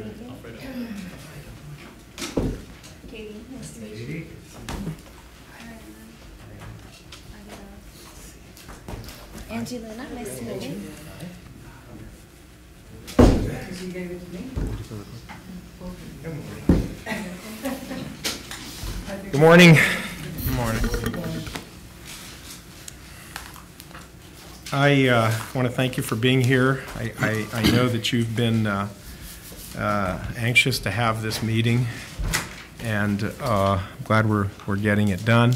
Alfredo. Katie, nice to meet you. Angie Luna, nice to meet you. Good morning. Good morning. I want to thank you for being here. I know that you've been anxious to have this meeting, and glad we're getting it done.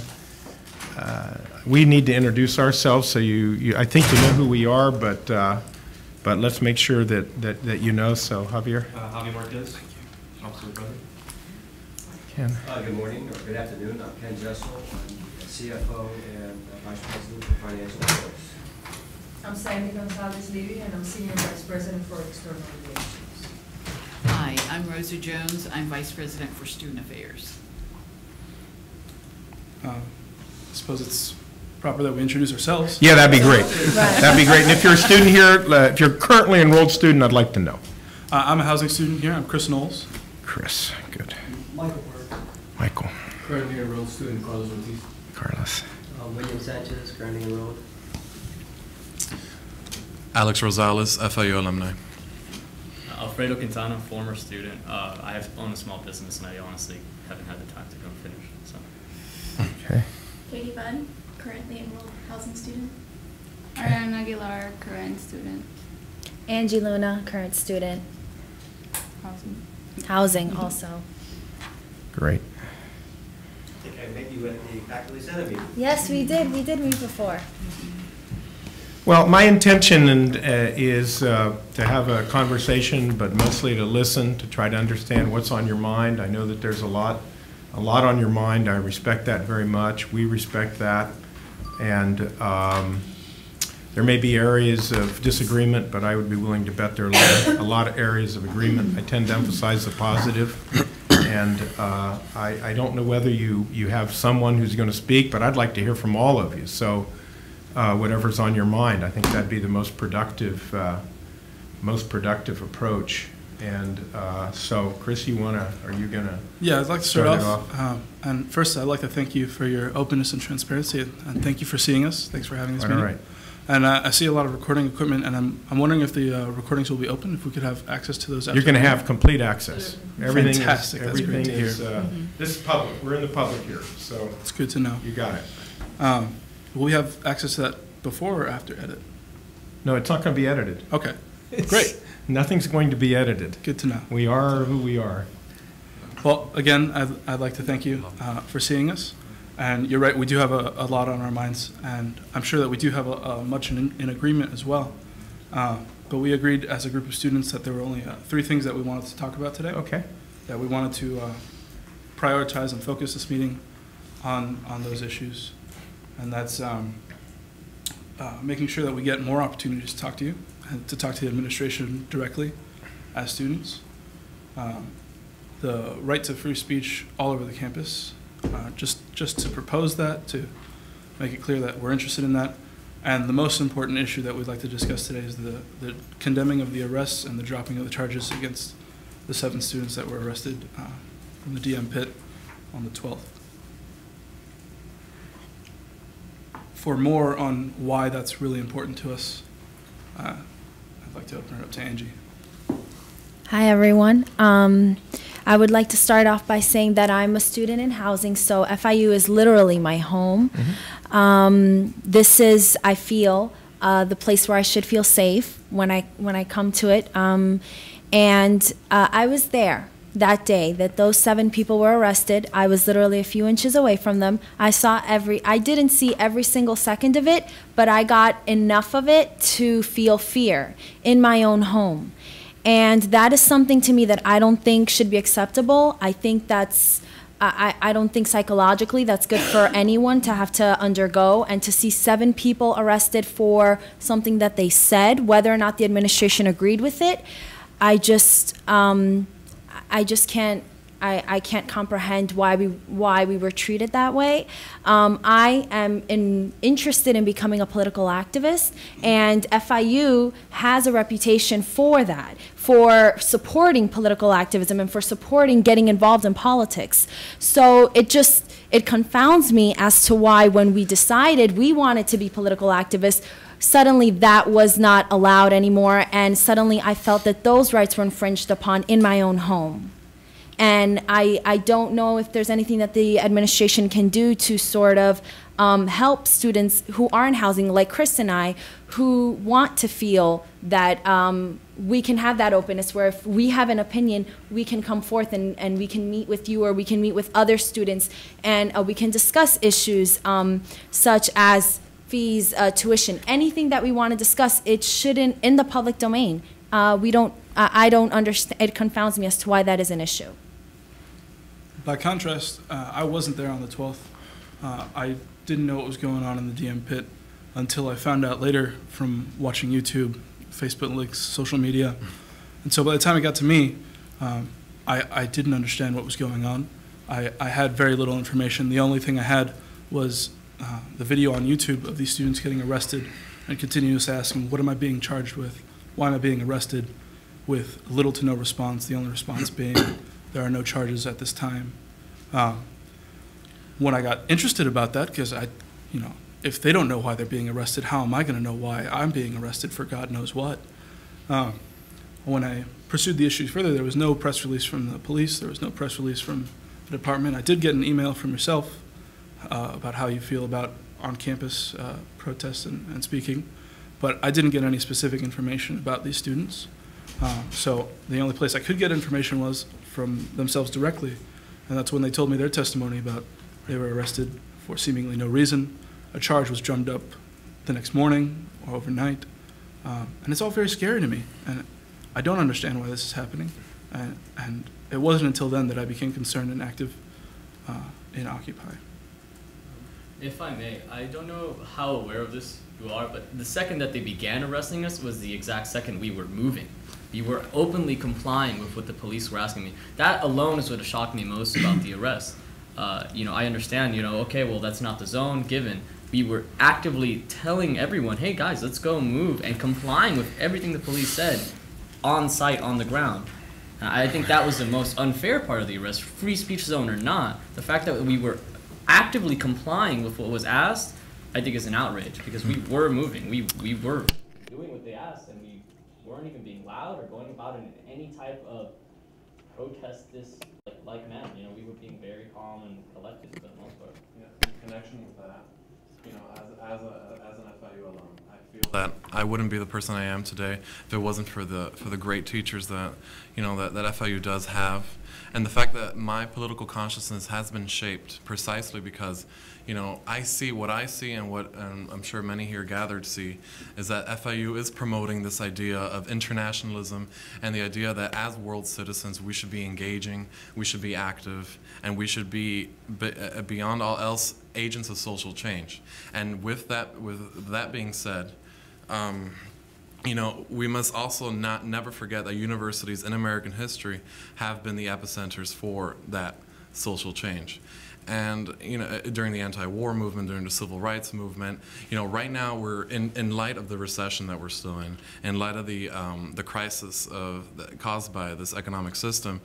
We need to introduce ourselves, so I think you know who we are, but let's make sure that you know. So Javier. Javier Marquez. Officer brother. Ken. Good morning or good afternoon. I'm Ken Jessel. I'm CFO and Vice President for Financial Affairs. I'm Sandy Gonzalez-Levy, and I'm Senior Vice President for External Relations. Hi, I'm Rosa Jones. I'm Vice President for Student Affairs. I suppose it's proper that we introduce ourselves. Yeah, that'd be great. That'd be great. And if you're a student here, if you're currently enrolled student, I'd like to know. I'm a housing student here. I'm Chris Knowles. Chris, good. Michael Burke. Michael. Currently enrolled student, Carlos Ortiz. Carlos. William Sanchez, currently enrolled. Alex Rosales, FIU alumni. Alfredo Quintana, former student. I have owned a small business, and I honestly haven't had the time to go finish. So. Okay. Katie Budd, currently enrolled housing student. Ariane Aguilar, current student. Angie Luna, current student. Housing. Housing also. Great. I think I met you at the faculty senate meeting. Yes, we did. We did meet before. Well, my intention is to have a conversation, but mostly to listen, to try to understand what's on your mind. I know that there's a lot on your mind. I respect that very much. We respect that. And there may be areas of disagreement, but I would be willing to bet there are a lot of areas of agreement. I tend to emphasize the positive. And I don't know whether you have someone who's going to speak, but I'd like to hear from all of you. So whatever's on your mind, I think that'd be the most productive approach. And so, Chris, are you going to? Yeah, I'd like to start off. And first, I'd like to thank you for your openness and transparency, and thank you for seeing us. Thanks for having this meeting. All right. And I see a lot of recording equipment, and I'm wondering if the recordings will be open, if we could have access to those. You're going to have complete access. Everything Fantastic. Everything That's is. This is public. We're in the public here, so it's good to know. You got it. Will we have access to that before or after edit? No, it's not going to be edited. Okay, great. Nothing's going to be edited. Good to know. We are who we are. Well, again, I'd like to thank you for seeing us. And you're right, we do have a lot on our minds, and I'm sure that we do have much in agreement as well. But we agreed as a group of students that there were only 3 things that we wanted to talk about today. Okay. That we wanted to prioritize and focus this meeting on those issues. And that's making sure that we get more opportunities to talk to you and to talk to the administration directly as students. The right to free speech all over the campus. Just to propose that, to make it clear that we're interested in that. And the most important issue that we'd like to discuss today is the condemning of the arrests and the dropping of the charges against the 7 students that were arrested from the DM pit on the 12th. For more on why that's really important to us, I'd like to open it up to Angie. Hi, everyone. I would like to start off by saying that I'm a student in housing, so FIU is literally my home. Mm-hmm. This is, I feel, the place where I should feel safe when I come to it. And I was there that day that those 7 people were arrested. I was literally a few inches away from them. I didn't see every single second of it, but I got enough of it to feel fear in my own home. And that is something to me that I don't think should be acceptable. I think I don't think psychologically that's good for anyone to have to undergo, and to see 7 people arrested for something that they said, whether or not the administration agreed with it. I just can't I can't comprehend why we were treated that way. I am interested in becoming a political activist, and FIU has a reputation for that, for supporting political activism and for supporting getting involved in politics. So it confounds me as to why when we decided we wanted to be political activists, suddenly that was not allowed anymore, and suddenly I felt that those rights were infringed upon in my own home. And I don't know if there's anything that the administration can do to sort of help students who are in housing, like Chris and I, who want to feel that we can have that openness where if we have an opinion, we can come forth and we can meet with you or we can meet with other students and we can discuss issues such as fees, tuition, anything that we want to discuss. It shouldn't in the public domain. I don't understand. It confounds me as to why that is an issue. By contrast, I wasn't there on the 12th. I didn't know what was going on in the DM pit until I found out later from watching YouTube, Facebook links, social media. And so by the time it got to me, I didn't understand what was going on. I had very little information. The only thing I had was the video on YouTube of these students getting arrested and continuously asking, what am I being charged with? Why am I being arrested? With little to no response, the only response being, there are no charges at this time. When I got interested about that, because if they don't know why they're being arrested, how am I going to know why I'm being arrested for God knows what? When I pursued the issues further, there was no press release from the police. There was no press release from the department. I did get an email from yourself about how you feel about on-campus protests and speaking, but I didn't get any specific information about these students. So the only place I could get information was from themselves directly, and that's when they told me their testimony about they were arrested for seemingly no reason. A charge was drummed up the next morning or overnight, and it's all very scary to me, and I don't understand why this is happening, and it wasn't until then that I became concerned and active in Occupy. If I may, I don't know how aware of this you are, but the second that they began arresting us was the exact second we were moving. We were openly complying with what the police were asking me. That alone is what shocked me most about the arrest. I understand, okay, well, that's not the zone given. We were actively telling everyone, hey, guys, let's go move, and complying with everything the police said on site, on the ground. I think that was the most unfair part of the arrest, free speech zone or not. The fact that we were actively complying with what was asked, I think is an outrage, because we were moving. We were doing what they asked, and we weren't even being loud or going about it in any type of protest like manner. We were being very calm and collected for the most part. Yeah, in connection with that, as an FIU alum, I feel that I wouldn't be the person I am today if it wasn't for the great teachers that that FIU does have, and the fact that my political consciousness has been shaped precisely because I see what I see, and what I'm sure many here gathered see, is that FIU is promoting this idea of internationalism and the idea that as world citizens we should be engaging, we should be active, and we should be beyond all else agents of social change. And with that being said, we must also never forget that universities in American history have been the epicenters for that social change. And during the anti-war movement, during the civil rights movement, right now we're in light of the recession that we're still in light of the crisis caused by this economic system,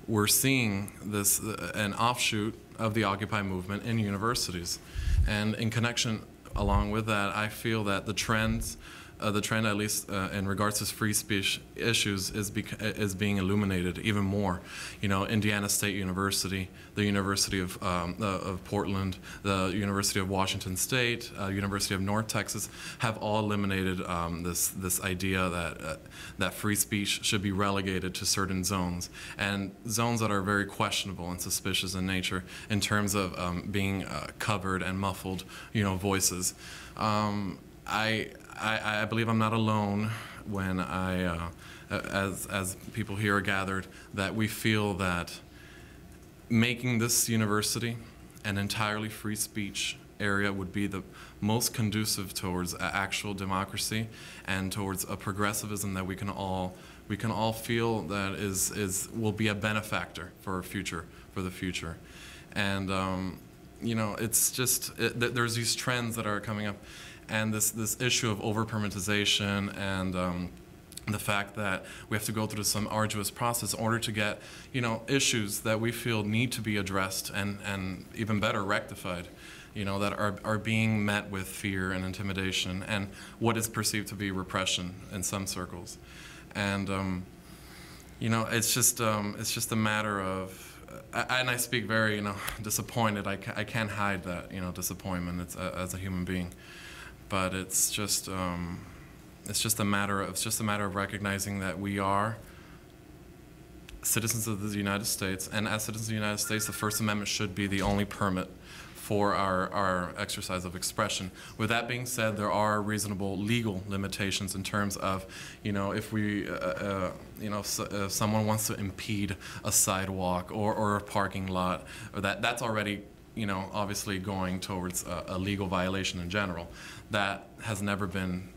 we're seeing this an offshoot of the Occupy movement in universities. And in connection along with that, I feel that the trend, at least in regards to free speech issues, is being illuminated even more. Indiana State University, the University of Portland, the University of Washington State, University of North Texas have all eliminated this idea that free speech should be relegated to certain zones, and zones that are very questionable and suspicious in nature in terms of being covered and muffled, voices. I believe I'm not alone when as people here are gathered, that we feel that making this university an entirely free speech area would be the most conducive towards actual democracy and towards a progressivism that we can all we can all feel that will be a benefactor for the future. And you know, it's just there's these trends that are coming up, and this issue of over-permitization and the fact that we have to go through some arduous process in order to get, you know, issues that we feel need to be addressed and even better rectified, you know, that are being met with fear and intimidation and what is perceived to be repression in some circles. And you know, it's just a matter of, and I speak very, you know, disappointed. I can't hide that, you know, disappointment as a human being, but it's just a matter of recognizing that we are citizens of the United States, and as citizens of the United States, the First Amendment should be the only permit for our exercise of expression. With that being said, there are reasonable legal limitations in terms of, you know, if we, you know, if someone wants to impede a sidewalk or a parking lot, or that's already, you know, obviously going towards a legal violation in general. That has never been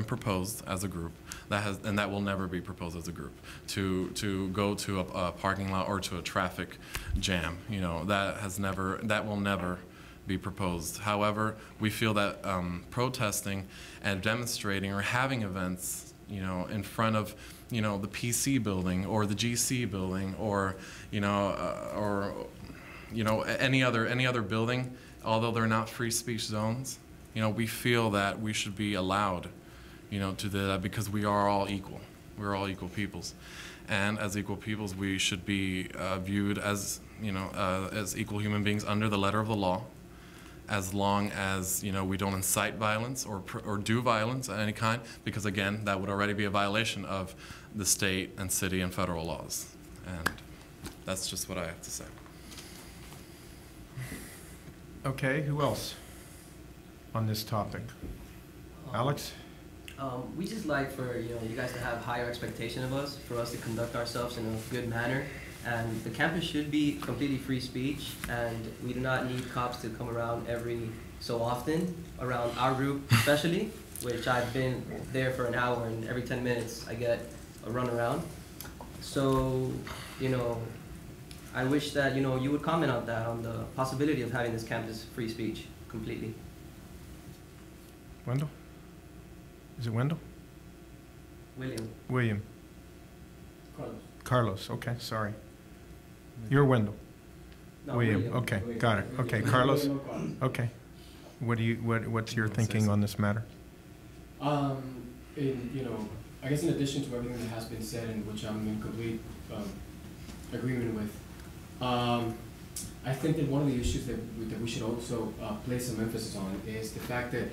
proposed as a group. And that will never be proposed as a group. To go to a parking lot or to a traffic jam, you know, that will never be proposed. However, we feel that protesting and demonstrating or having events, you know, in front of, you know, the PC building or the GC building or, you know, any other building, although they're not free speech zones, you know, we feel that we should be allowed, you know, to do that because we are all equal. We're all equal peoples. And as equal peoples, we should be viewed as, you know, as equal human beings under the letter of the law, as long as, you know, we don't incite violence or do violence of any kind, because again, that would already be a violation of the state and city and federal laws. And that's just what I have to say. Okay, who else on this topic? Alex? We just like for you guys to have higher expectation of us, for us to conduct ourselves in a good manner, and the campus should be completely free speech, and we do not need cops to come around every so often, around our group especially, which I've been there for an hour and every 10 minutes I get a run around. So, you know, I wish that, you know, you would comment on that, on the possibility of having this campus free speech completely. Wendell? Is it Wendell? William. William. Carlos. Carlos, okay, sorry. You're Wendell. No, William, okay, William. got it. Okay, Carlos? Okay. What's your thinking on this matter? You know, I guess in addition to everything that has been said, and which I'm in complete agreement with, I think that one of the issues that we should also place some emphasis on is the fact that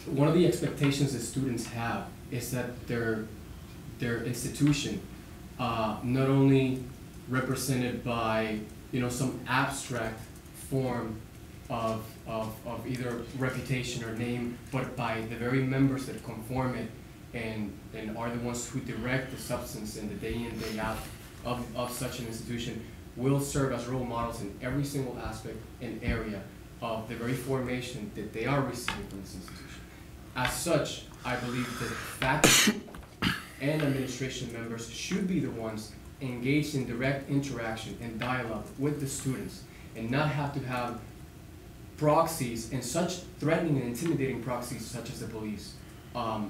one of the expectations that students have is that their institution, not only represented by, you know, some abstract form of either reputation or name, but by the very members that conform it and are the ones who direct the substance in the day in, day out of such an institution, will serve as role models in every single aspect and area of the very formation that they are receiving from this institution. As such, I believe that faculty and administration members should be the ones engaged in direct interaction and dialogue with the students, and not have to have proxies, and such threatening and intimidating proxies such as the police,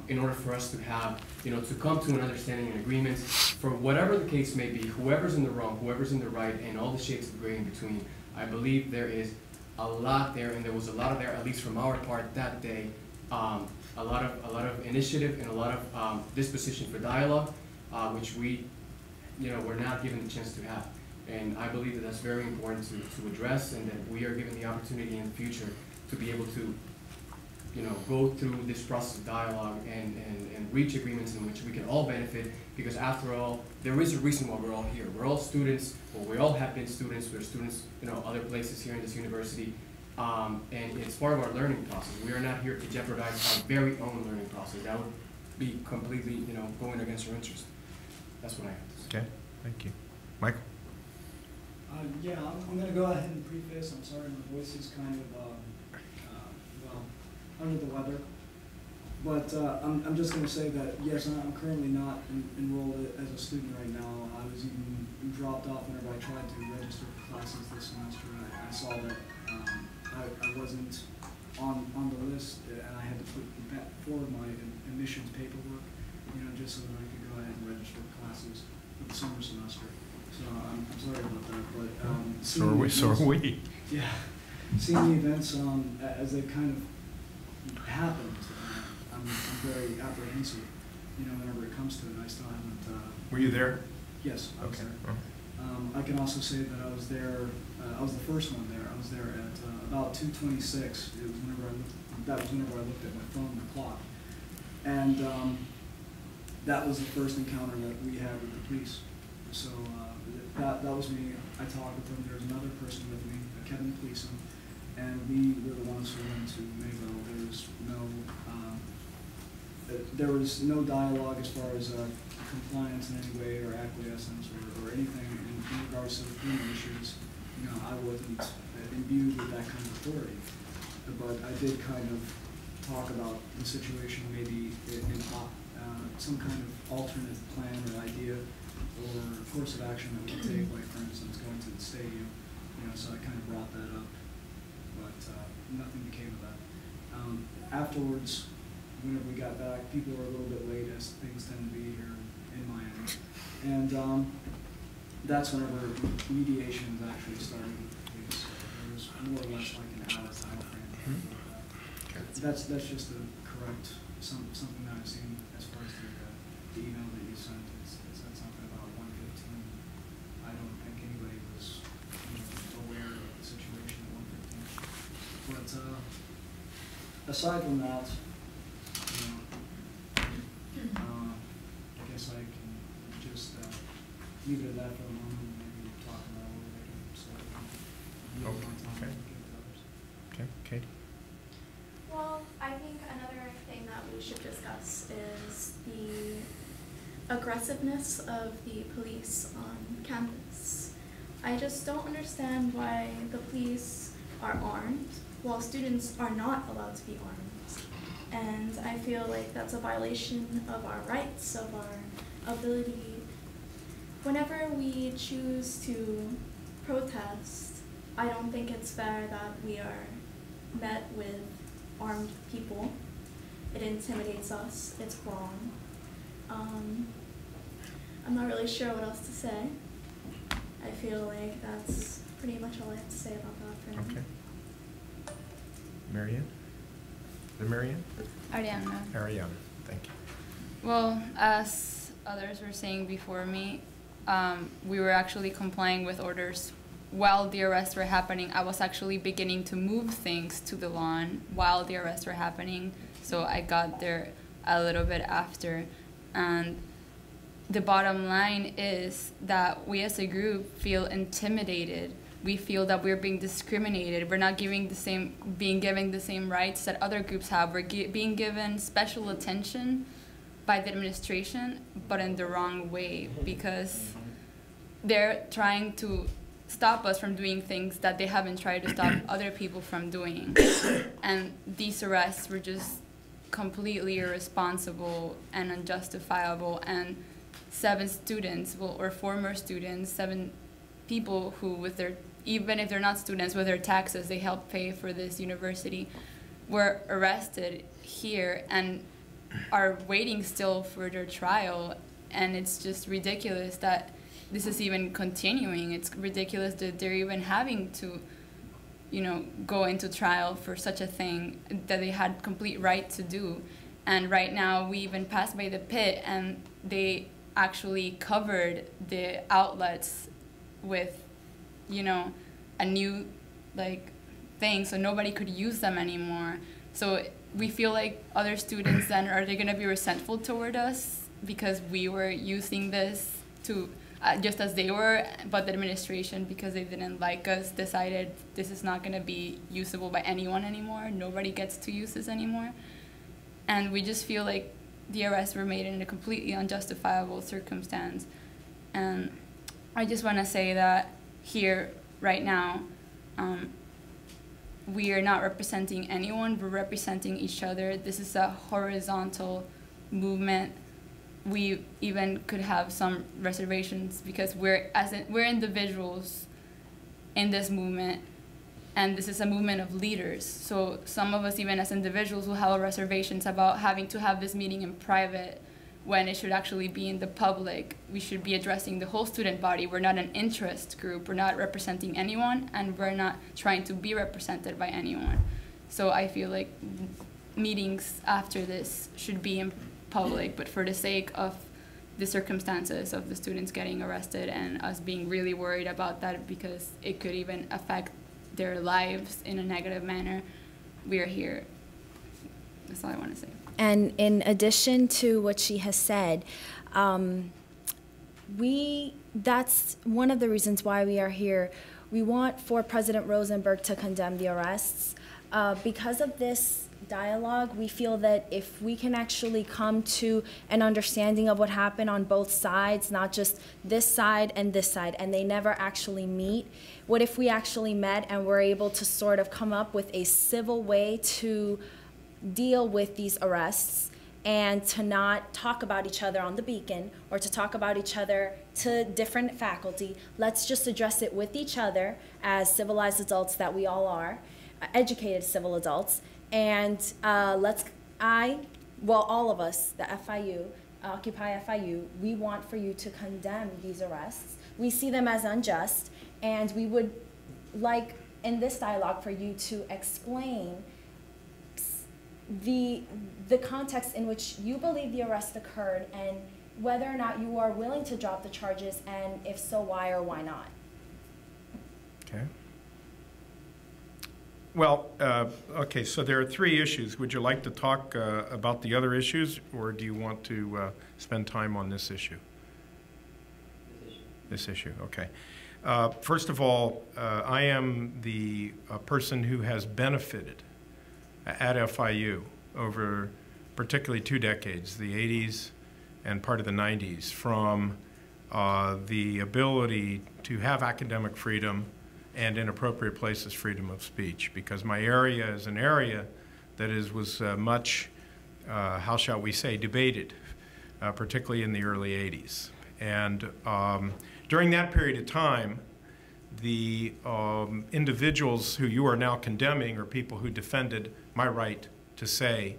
in order for us to have, you know, to come to an understanding and agreement for whatever the case may be, whoever's in the wrong, whoever's in the right, and all the shades of gray in between. I believe there is a lot there, and there was a lot of there, at least from our part that day, a lot of initiative and a lot of disposition for dialogue, which we, you know, were not given the chance to have. And I believe that that's very important to address, and that we are given the opportunity in the future to be able to, you know, go through this process of dialogue and reach agreements in which we can all benefit, because after all, there is a reason why we're all here. We're all students, or we all have been students. We're students, you know, other places here in this university. And it's part of our learning process. We are not here to jeopardize our very own learning process. That would be completely, you know, going against our interest. That's what I have to say. Okay, thank you. Michael? Yeah, I'm going to go ahead and preface. I'm sorry, my voice is kind of, well, under the weather. But I'm just going to say that, yes, I'm currently not enrolled as a student right now. I was even dropped off whenever I tried to register for classes this semester. I saw that I wasn't on the list, and I had to put forward my admissions paperwork, just so that I could go ahead and register for classes for the summer semester. So I'm sorry about that, but so are we. Yeah, seeing the events as they kind of happened, I'm very apprehensive, whenever it comes to it. I still haven't. Were you there? Yes, I was okay. there. I can also say that I was there. I was the first one there. I was there at about 2:26. It was whenever that was whenever I looked at my phone, the clock, and that was the first encounter that we had with the police. So that was me. I talked with them. There was another person with me, Kevin Gleason, and we were the ones who went to Mayville. There was no dialogue as far as compliance in any way or acquiescence or anything in regards to the criminal issues. I wasn't imbued with that kind of authority, but I did kind of talk about the situation, maybe in some kind of alternate plan or idea or course of action that we could take, like for instance going to the stadium. So I kind of brought that up, but nothing became of that. Afterwards, whenever we got back, people were a little bit late, as things tend to be here in Miami, and that's whenever mediations actually started with the police. So there was more or less like an hour time frame. That's just to correct something that I've seen as far as the email that you sent. It said something about 1:15. I don't think anybody was aware of the situation at 1:15. But aside from that, I guess I can just leave it at that for a moment and maybe talk about it later. So, okay, Katie. Well, I think another thing that we should discuss is the aggressiveness of the police on campus. I just don't understand why the police are armed while students are not allowed to be armed. And I feel like that's a violation of our rights, of our ability. Whenever we choose to protest, I don't think it's fair that we are met with armed people. It intimidates us. It's wrong. I'm not really sure what else to say. I feel like that's pretty much all I have to say about that for now. Okay. Marianne? Is it Marianne? Ariana. Ariana, thank you. Well, as others were saying before me, we were actually complying with orders while the arrests were happening. I was actually beginning to move things to the lawn while the arrests were happening, so I got there a little bit after. And the bottom line is that we as a group feel intimidated. We feel that we're being discriminated. We're not being given the same rights that other groups have. We're being given special attention by the administration, but in the wrong way, because they're trying to stop us from doing things that they haven't tried to stop other people from doing. And these arrests were just completely irresponsible and unjustifiable. And 7 students, or former students, 7 people who, with their, even if they're not students, with their taxes, they help pay for this university, were arrested here and are waiting still for their trial. And it's just ridiculous that this is even continuing. It's ridiculous that they're even having to, go into trial for such a thing that they had complete right to do. And right now, we even passed by the pit, and they actually covered the outlets with, a new, thing, so nobody could use them anymore. So we feel like other students then, are they going to be resentful toward us because we were using this to, just as they were, but the administration, because they didn't like us, decided this is not going to be usable by anyone anymore. Nobody gets to use this anymore. And we just feel like the arrests were made in a completely unjustifiable circumstance. And I just want to say that here, right now, we are not representing anyone, we're representing each other. This is a horizontal movement. We even could have some reservations because we're individuals in this movement, and this is a movement of leaders. So some of us, even as individuals, will have reservations about having to have this meeting in private when it should actually be in the public. We should be addressing the whole student body. We're not an interest group. We're not representing anyone, and we're not trying to be represented by anyone. So I feel like meetings after this should be in public, but for the sake of the circumstances of the students getting arrested and us being really worried about that because it could even affect their lives in a negative manner, we are here. That's all I want to say. And in addition to what she has said, that's one of the reasons why we are here. We want for President Rosenberg to condemn the arrests. Because of this dialogue, we feel that if we can actually come to an understanding of what happened on both sides, not just this side, and they never actually meet, what if we actually met and were able to sort of come up with a civil way to deal with these arrests and to not talk about each other on the beacon or to talk about each other to different faculty. Let's just address it with each other as civilized adults that we all are, educated civil adults, and all of us, the FIU, Occupy FIU, we want for you to condemn these arrests. We see them as unjust, and we would like in this dialogue for you to explain the context in which you believe the arrest occurred and whether or not you are willing to drop the charges, and if so, why or why not. Okay. Well, okay, so there are three issues. Would you like to talk about the other issues, or do you want to spend time on this issue? This issue, okay. First of all, I am the person who has benefited at FIU over particularly 2 decades, the 80s and part of the 90s, from the ability to have academic freedom and in appropriate places freedom of speech, because my area is an area that was much, how shall we say, debated, particularly in the early 80s. And during that period of time, the individuals who you are now condemning are people who defended my right to say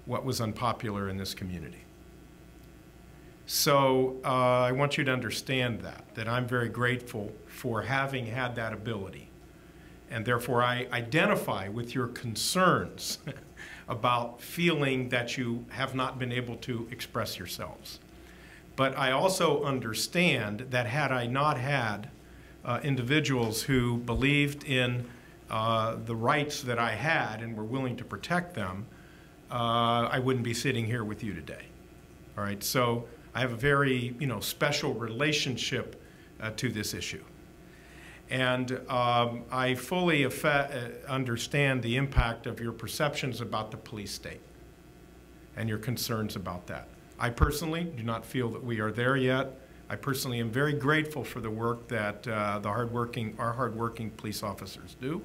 what was unpopular in this community. So I want you to understand that I'm very grateful for having had that ability. And therefore I identify with your concerns about feeling that you have not been able to express yourselves. But I also understand that had I not had individuals who believed in the rights that I had and were willing to protect them, I wouldn't be sitting here with you today. All right, so I have a very, special relationship to this issue. And I fully understand the impact of your perceptions about the police state and your concerns about that. I personally do not feel that we are there yet. I personally am very grateful for the work that our hardworking police officers do.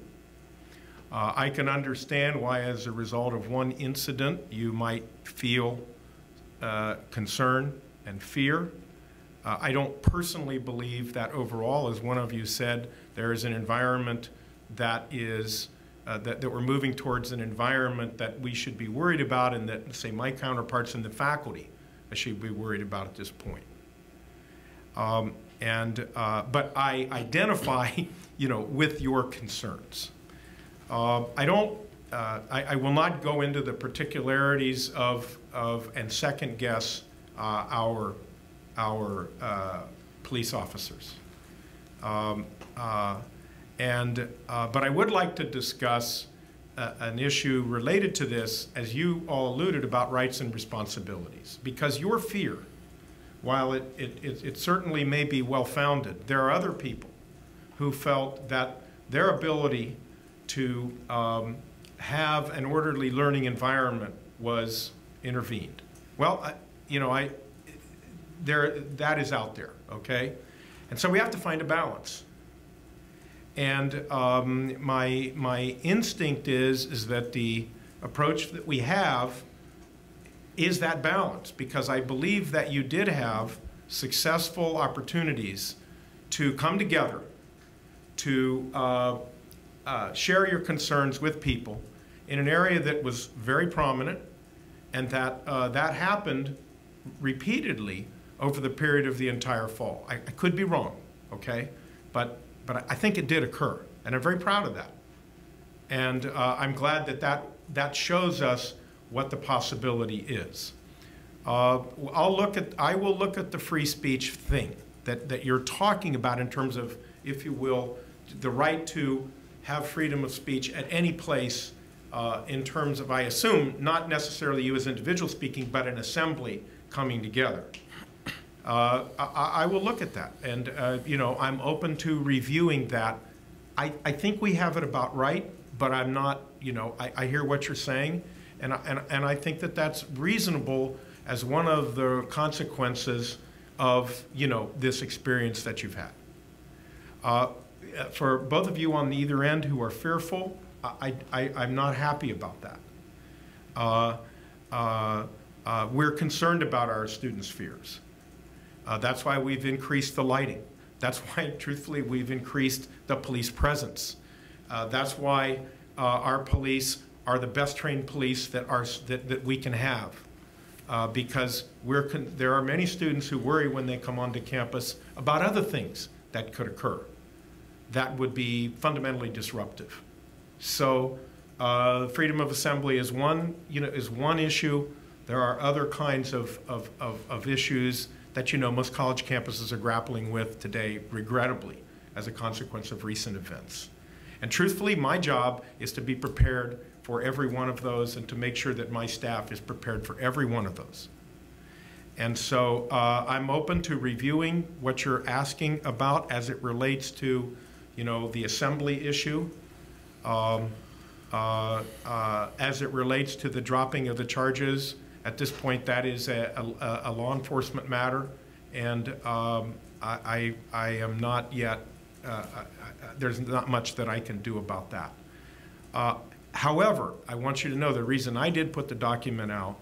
I can understand why, as a result of one incident, you might feel concern and fear. I don't personally believe that overall, as one of you said, there is an environment that is that we're moving towards an environment that we should be worried about, and that, say, my counterparts in the faculty should be worried about at this point. But I identify, with your concerns. I will not go into the particularities of and second guess our police officers. But I would like to discuss an issue related to this, as you all alluded, about rights and responsibilities. Because your fear, while it certainly may be well-founded, there are other people who felt that their ability to have an orderly learning environment was intervened. Well, that is out there, okay? And so we have to find a balance. And my instinct is that the approach that we have is that balance, because I believe that you did have successful opportunities to come together, to share your concerns with people in an area that was very prominent, and that that happened repeatedly over the period of the entire fall. I could be wrong, okay? But I think it did occur, and I'm very proud of that. And I'm glad that that shows us what the possibility is. I will look at the free speech thing that you're talking about in terms of, if you will, the right to have freedom of speech at any place, in terms of, I assume, not necessarily you as individual speaking, but an assembly coming together. I will look at that, and you know, I'm open to reviewing that. I think we have it about right, but I'm not, you know, I hear what you're saying, and I think that that's reasonable as one of the consequences of, you know, this experience that you've had. For both of you on either end who are fearful, I'm not happy about that. We're concerned about our students' fears. That's why we've increased the lighting. That's why, truthfully, we've increased the police presence. That's why our police are the best trained police that we can have. Because there are many students who worry when they come onto campus about other things that could occur that would be fundamentally disruptive. So freedom of assembly is one issue. There are other kinds of issues that, you know, most college campuses are grappling with today, regrettably, as a consequence of recent events. And truthfully, my job is to be prepared for every one of those and to make sure that my staff is prepared for every one of those. And so I'm open to reviewing what you're asking about as it relates to, you know, the assembly issue, as it relates to the dropping of the charges. At this point, that is a law enforcement matter, and I am not yet, there's not much that I can do about that. However, I want you to know the reason I did put the document out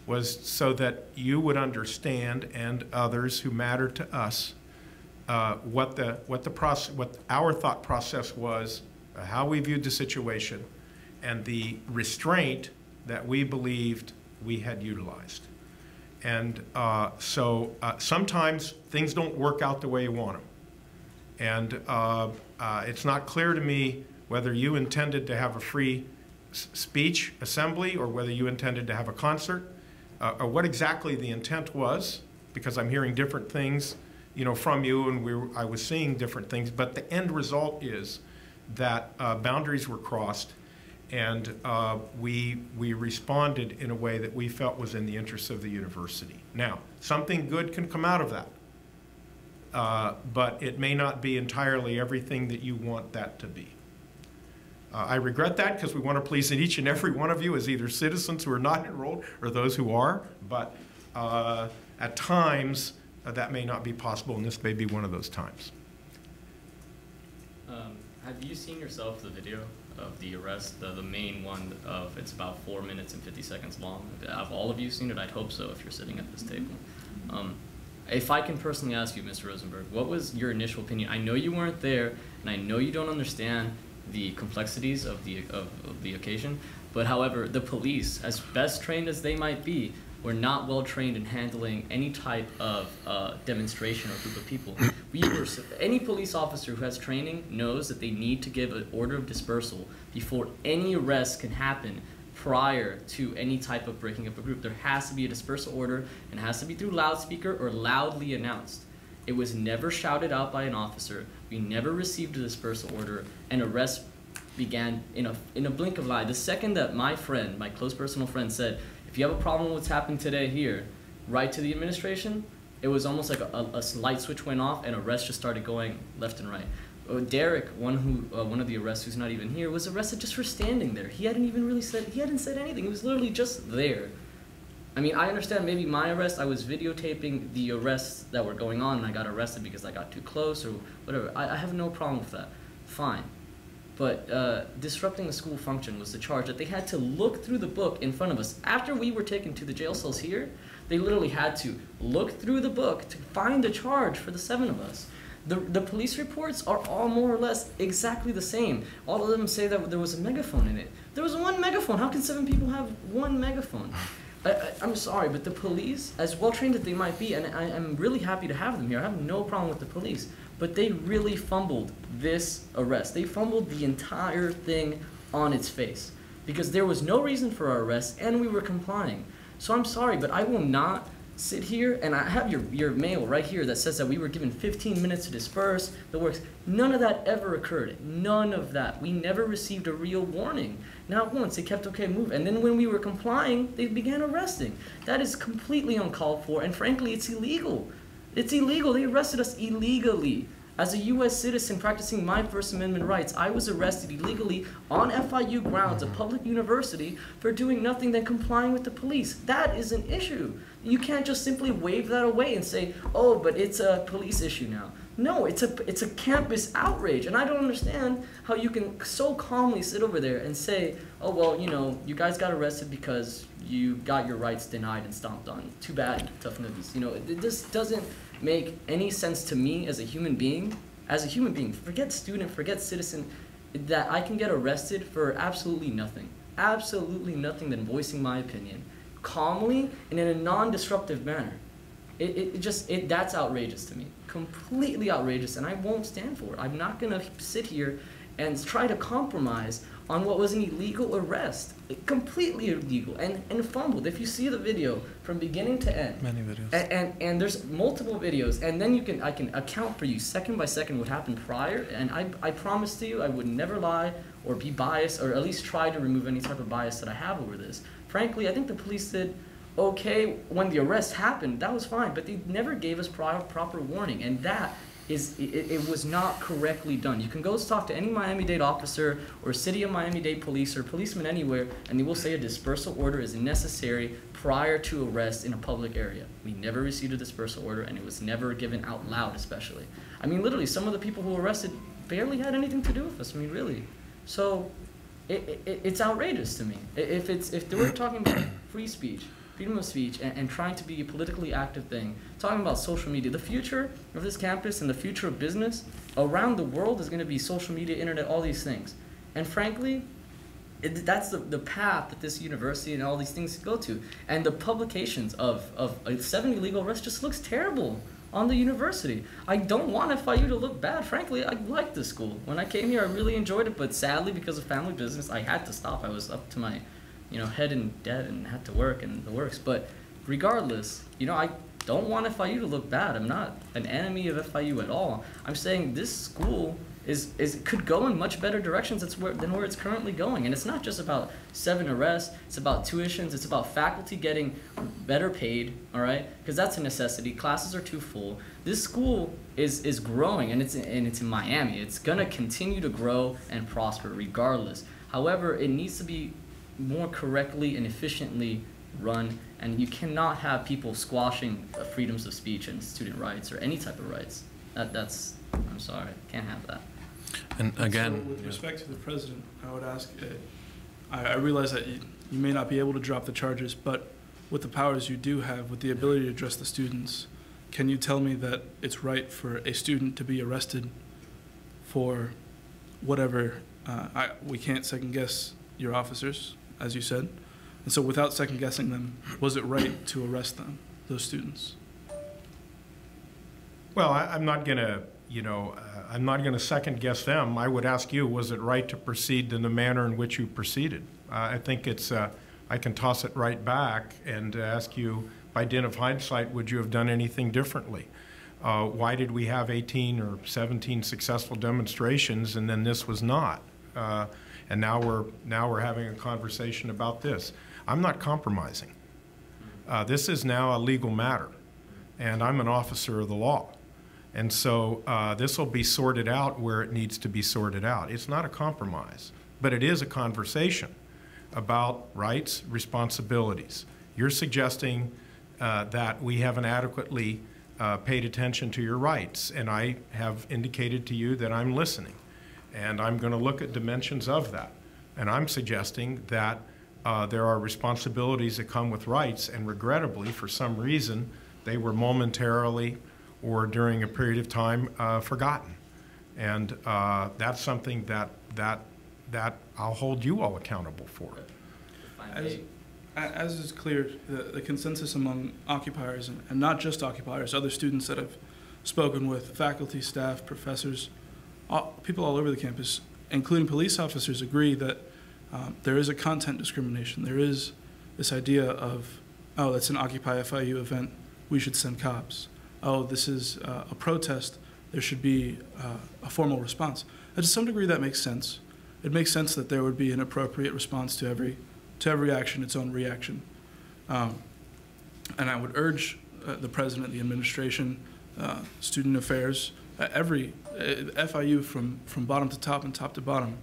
was so that you would understand, and others who matter to us, what our thought process was, how we viewed the situation, and the restraint that we believed we had utilized. And so sometimes things don't work out the way you want them. And it's not clear to me whether you intended to have a free speech assembly or whether you intended to have a concert, or what exactly the intent was, because I'm hearing different things, you know, from you, and I was seeing different things. But the end result is that boundaries were crossed, and we responded in a way that we felt was in the interests of the university. Now, something good can come out of that, but it may not be entirely everything that you want that to be. I regret that, because we want to please each and every one of you as either citizens who are not enrolled or those who are, but at times that may not be possible, and this may be one of those times. Have you seen yourself the video of the arrest, the main one of, it's about 4 minutes and 50 seconds long? Have all of you seen it? I'd hope so if you're sitting at this table. If I can personally ask you, Mr. Rosenberg, what was your initial opinion? I know you weren't there, and I know you don't understand the complexities of the occasion, but however, the police, as best trained as they might be, were not well trained in handling any type of demonstration or group of people. Any police officer who has training knows that they need to give an order of dispersal before any arrest can happen prior to any type of breaking up a group. There has to be a dispersal order, and it has to be through loudspeaker or loudly announced. It was never shouted out by an officer. We never received a dispersal order, and arrest began in a blink of an eye. The second that my friend, my close personal friend, said, if you have a problem with what's happening today here, write to the administration, it was almost like a light switch went off and arrests just started going left and right. Derek, one of the arrests who's not even here, was arrested just for standing there. He hadn't said anything. He was literally just there. I mean, I understand maybe my arrest, I was videotaping the arrests that were going on, and I got arrested because I got too close or whatever. I have no problem with that. fine. But disrupting the school function was the charge that they had to look through the book in front of us. After we were taken to the jail cells here, they literally had to look through the book to find a charge for the 7 of us. The police reports are all more or less exactly the same. All of them say that there was a megaphone in it. There was 1 megaphone. How can 7 people have 1 megaphone? I'm sorry, but the police, as well-trained as they might be, and I'm really happy to have them here. I have no problem with the police. But they really fumbled this arrest. They fumbled the entire thing on its face. Because there was no reason for our arrest, and we were complying. So I'm sorry, but I will not sit here, and I have your mail right here that says that we were given 15 minutes to disperse the works. None of that ever occurred. None of that. We never received a real warning. Not once. They kept okay moving. And then when we were complying, they began arresting. That is completely uncalled for, and frankly, it's illegal. It's illegal. They arrested us illegally. As a U.S. citizen practicing my First Amendment rights, I was arrested illegally on FIU grounds, a public university, for doing nothing than complying with the police. That is an issue. You can't just simply wave that away and say, oh, but it's a police issue now. No, it's a campus outrage, and I don't understand how you can so calmly sit over there and say, oh, well, you know, you guys got arrested because you got your rights denied and stomped on. Too bad, tough niggas. You know, this doesn't make any sense to me as a human being. As a human being, forget student, forget citizen, that I can get arrested for absolutely nothing than voicing my opinion calmly and in a non-disruptive manner. That's outrageous to me. Completely outrageous, and I won't stand for it. I'm not gonna sit here and try to compromise on what was an illegal arrest. Completely illegal and fumbled. If you see the video from beginning to end. Many videos. And there's multiple videos, and then I can account for you second by second what happened prior, and I promise to you I would never lie or be biased, or at least try to remove any type of bias that I have over this. Frankly, I think the police did okay when the arrest happened. That was fine, but they never gave us proper warning, and that it was not correctly done. You can go talk to any Miami-Dade officer or City of Miami-Dade police or policeman anywhere, and they will say a dispersal order is necessary prior to arrest in a public area. We never received a dispersal order, and it was never given out loud, especially. I mean, literally, some of the people who were arrested barely had anything to do with us. I mean, really. So it's outrageous to me. If they were talking about free speech, freedom of speech, and trying to be a politically active thing, talking about social media. The future of this campus and the future of business around the world is going to be social media, internet, all these things. And frankly, that's the path that this university and all these things go to. And the publications of 7 illegal arrests just looks terrible on the university. I don't want FIU to look bad. Frankly, I like this school. When I came here, I really enjoyed it, but sadly, because of family business, I had to stop. I was up to my head in debt and had to work and the works. But regardless, I don't want FIU to look bad. I'm not an enemy of FIU at all. I'm saying this school could go in much better directions than where it's currently going. And it's not just about 7 arrests. It's about tuitions. It's about faculty getting better paid, all right? Because that's a necessity. Classes are too full. This school is growing, and it's in Miami. It's going to continue to grow and prosper regardless. However, it needs to be more correctly and efficiently run, and you cannot have people squashing freedoms of speech and student rights or any type of rights. I'm sorry, can't have that. And again, so with respect to the president, I would ask, I realize that you may not be able to drop the charges, but with the powers you do have, with the ability to address the students, can you tell me that it's right for a student to be arrested for whatever, we can't second guess your officers, as you said. And so without second guessing them, was it right to arrest them, those students? Well, I'm not going to, I'm not going to second guess them. I would ask you, was it right to proceed in the manner in which you proceeded? I think I can toss it right back and ask you, by dint of hindsight, would you have done anything differently? Why did we have 18 or 17 successful demonstrations and then this was not? And now we're having a conversation about this. I'm not compromising. This is now a legal matter, and I'm an officer of the law. And so this will be sorted out where it needs to be sorted out. It's not a compromise, but it is a conversation about rights, responsibilities. You're suggesting that we haven't adequately paid attention to your rights, and I have indicated to you that I'm listening. And I'm going to look at dimensions of that. And I'm suggesting that there are responsibilities that come with rights, and regrettably, for some reason, they were momentarily or during a period of time forgotten. And that's something that I'll hold you all accountable for. As is clear, the consensus among occupiers, and not just occupiers, other students that I've spoken with, faculty, staff, professors, people all over the campus, including police officers, agree that there is a content discrimination. There is this idea of, oh, that's an Occupy FIU event, we should send cops. Oh, this is a protest, there should be a formal response. And to some degree that makes sense. It makes sense that there would be an appropriate response to every action, its own reaction. And I would urge the president, the administration, student affairs, every FIU from bottom to top and top to bottom,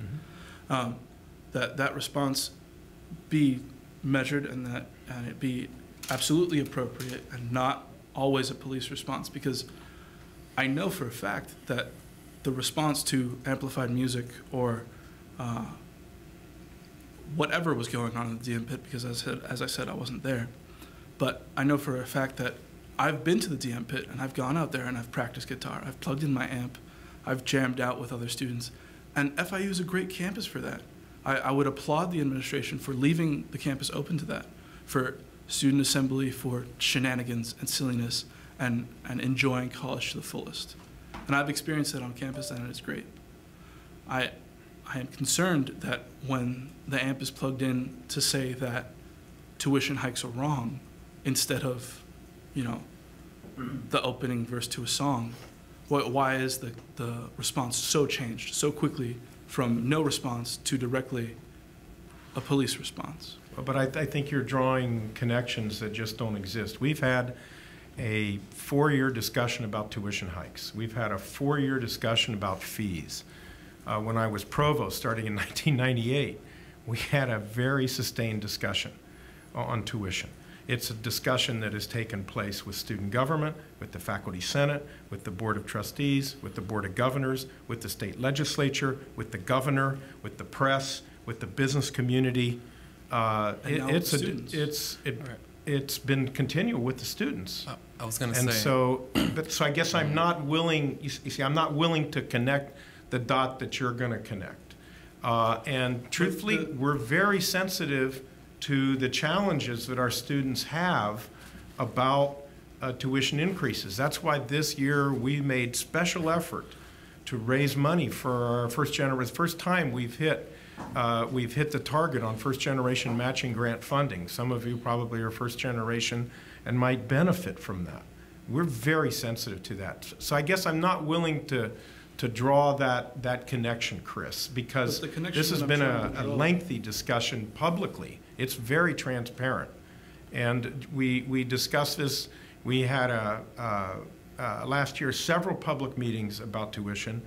that response be measured and it be absolutely appropriate and not always a police response, because I know for a fact that the response to amplified music or whatever was going on in the DM pit, because as I said, I wasn't there, but I know for a fact that I've been to the DM pit and I've gone out there and I've practiced guitar. I've plugged in my amp. I've jammed out with other students. And FIU is a great campus for that. I would applaud the administration for leaving the campus open to that, for student assembly, for shenanigans and silliness, and enjoying college to the fullest. And I've experienced that on campus, and it's great. I am concerned that when the amp is plugged in to say that tuition hikes are wrong, instead of, the opening verse to a song, why is the response so changed so quickly from no response to directly a police response? But I think you're drawing connections that just don't exist. We've had a 4-year discussion about tuition hikes. We've had a 4-year discussion about fees. When I was provost, starting in 1998, we had a very sustained discussion on tuition. It's a discussion that has taken place with student government, with the faculty senate, with the board of trustees, with the board of governors, with the state legislature, with the governor, with the press, with the business community. It's been continual with the students. I was going to say. And so I guess I'm not willing. You see, I'm not willing to connect the dot that you're going to connect. And truthfully, we're very sensitive to the challenges that our students have about tuition increases. That's why this year we made special effort to raise money for our first time we've hit the target on first generation matching grant funding. Some of you probably are first generation and might benefit from that. We're very sensitive to that. So I guess I'm not willing to draw that connection, Chris, because this has been a lengthy discussion publicly. It's very transparent. And we discussed this. We had last year several public meetings about tuition.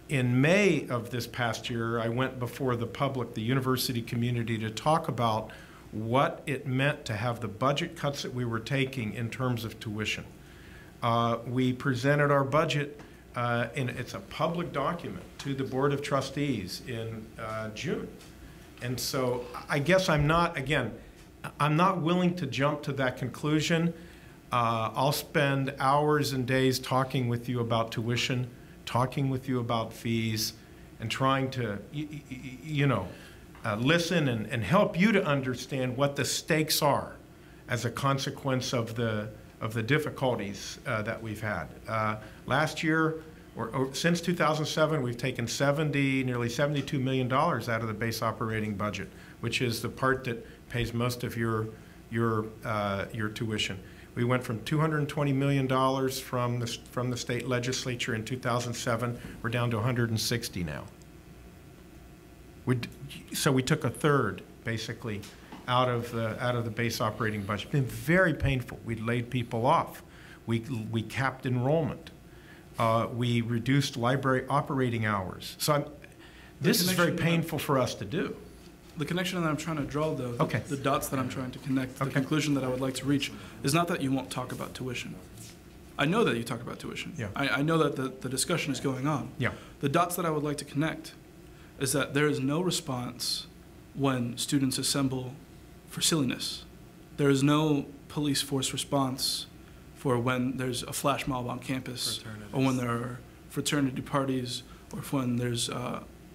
In May of this past year, I went before the public, the university community, to talk about what it meant to have the budget cuts that we were taking in terms of tuition. We presented our budget, and it's a public document, to the Board of Trustees in June. And so I guess I'm not willing to jump to that conclusion. I'll spend hours and days talking with you about tuition, talking with you about fees, and trying to, listen and help you to understand what the stakes are as a consequence of the difficulties that we've had. Last year, or since 2007, we've taken nearly $72 million out of the base operating budget, which is the part that pays most of your tuition. We went from $220 million from the state legislature in 2007. We're down to 160 now. So we took a third, basically, out of the base operating budget. It's been very painful. We laid people off. We capped enrollment. We reduced library operating hours. So this is very painful for us to do. The connection that I'm trying to draw, though, the dots that I'm trying to connect, the conclusion that I would like to reach, is not that you won't talk about tuition. I know that you talk about tuition. Yeah. I know that the discussion is going on. Yeah. The dots that I would like to connect is that there is no response when students assemble for silliness. There is no police force response for when there's a flash mob on campus, or when there are fraternity parties, or when there's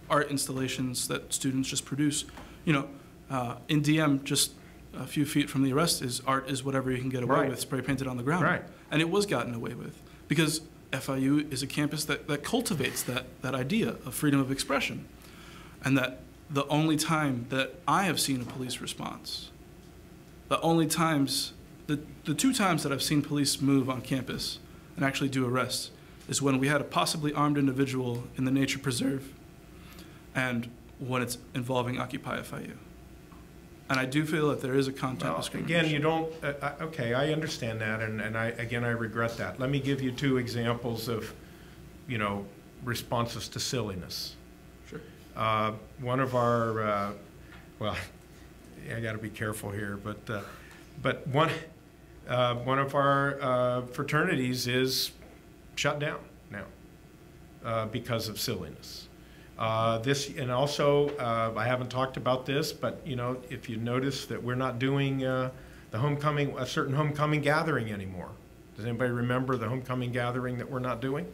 art installations that students just produce. You know, in DM, just a few feet from the arrest, is art is whatever you can get away with, spray painted on the ground. Right. And it was gotten away with because FIU is a campus that cultivates that idea of freedom of expression. And that the only time that I have seen a police response, the only times, the two times that I've seen police move on campus and actually do arrests is when we had a possibly armed individual in the nature preserve and when it's involving Occupy FIU. And I do feel that there is a content discrimination. Again, you don't, okay, I understand that, and I regret that. Let me give you two examples of, you know, responses to silliness. Sure. One of our, well, I got to be careful here, but one of our fraternities is shut down now because of silliness. And also, I haven't talked about this, but you know, if you notice that we're not doing a certain homecoming gathering anymore. Does anybody remember the homecoming gathering that we're not doing?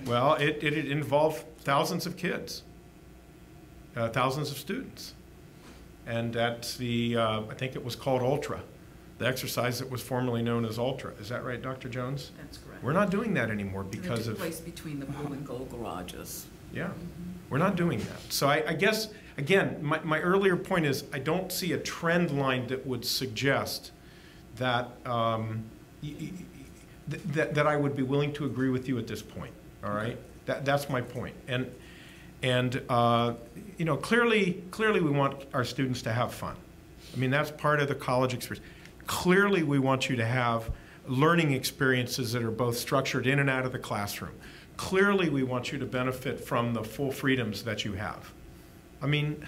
Well, it involved thousands of kids, thousands of students, and that's the I think it was called Ultra. The exercise that was formerly known as Ultra. Is that right, Dr. Jones? That's correct. We're not doing that anymore because of... It took place between the blue and gold garages. Yeah, we're not doing that. So I guess, again, my earlier point is I don't see a trend line that would suggest that, that I would be willing to agree with you at this point, all right? That's my point. And you know, clearly we want our students to have fun. I mean, that's part of the college experience. Clearly, we want you to have learning experiences that are both structured in and out of the classroom. Clearly, we want you to benefit from the full freedoms that you have. I mean,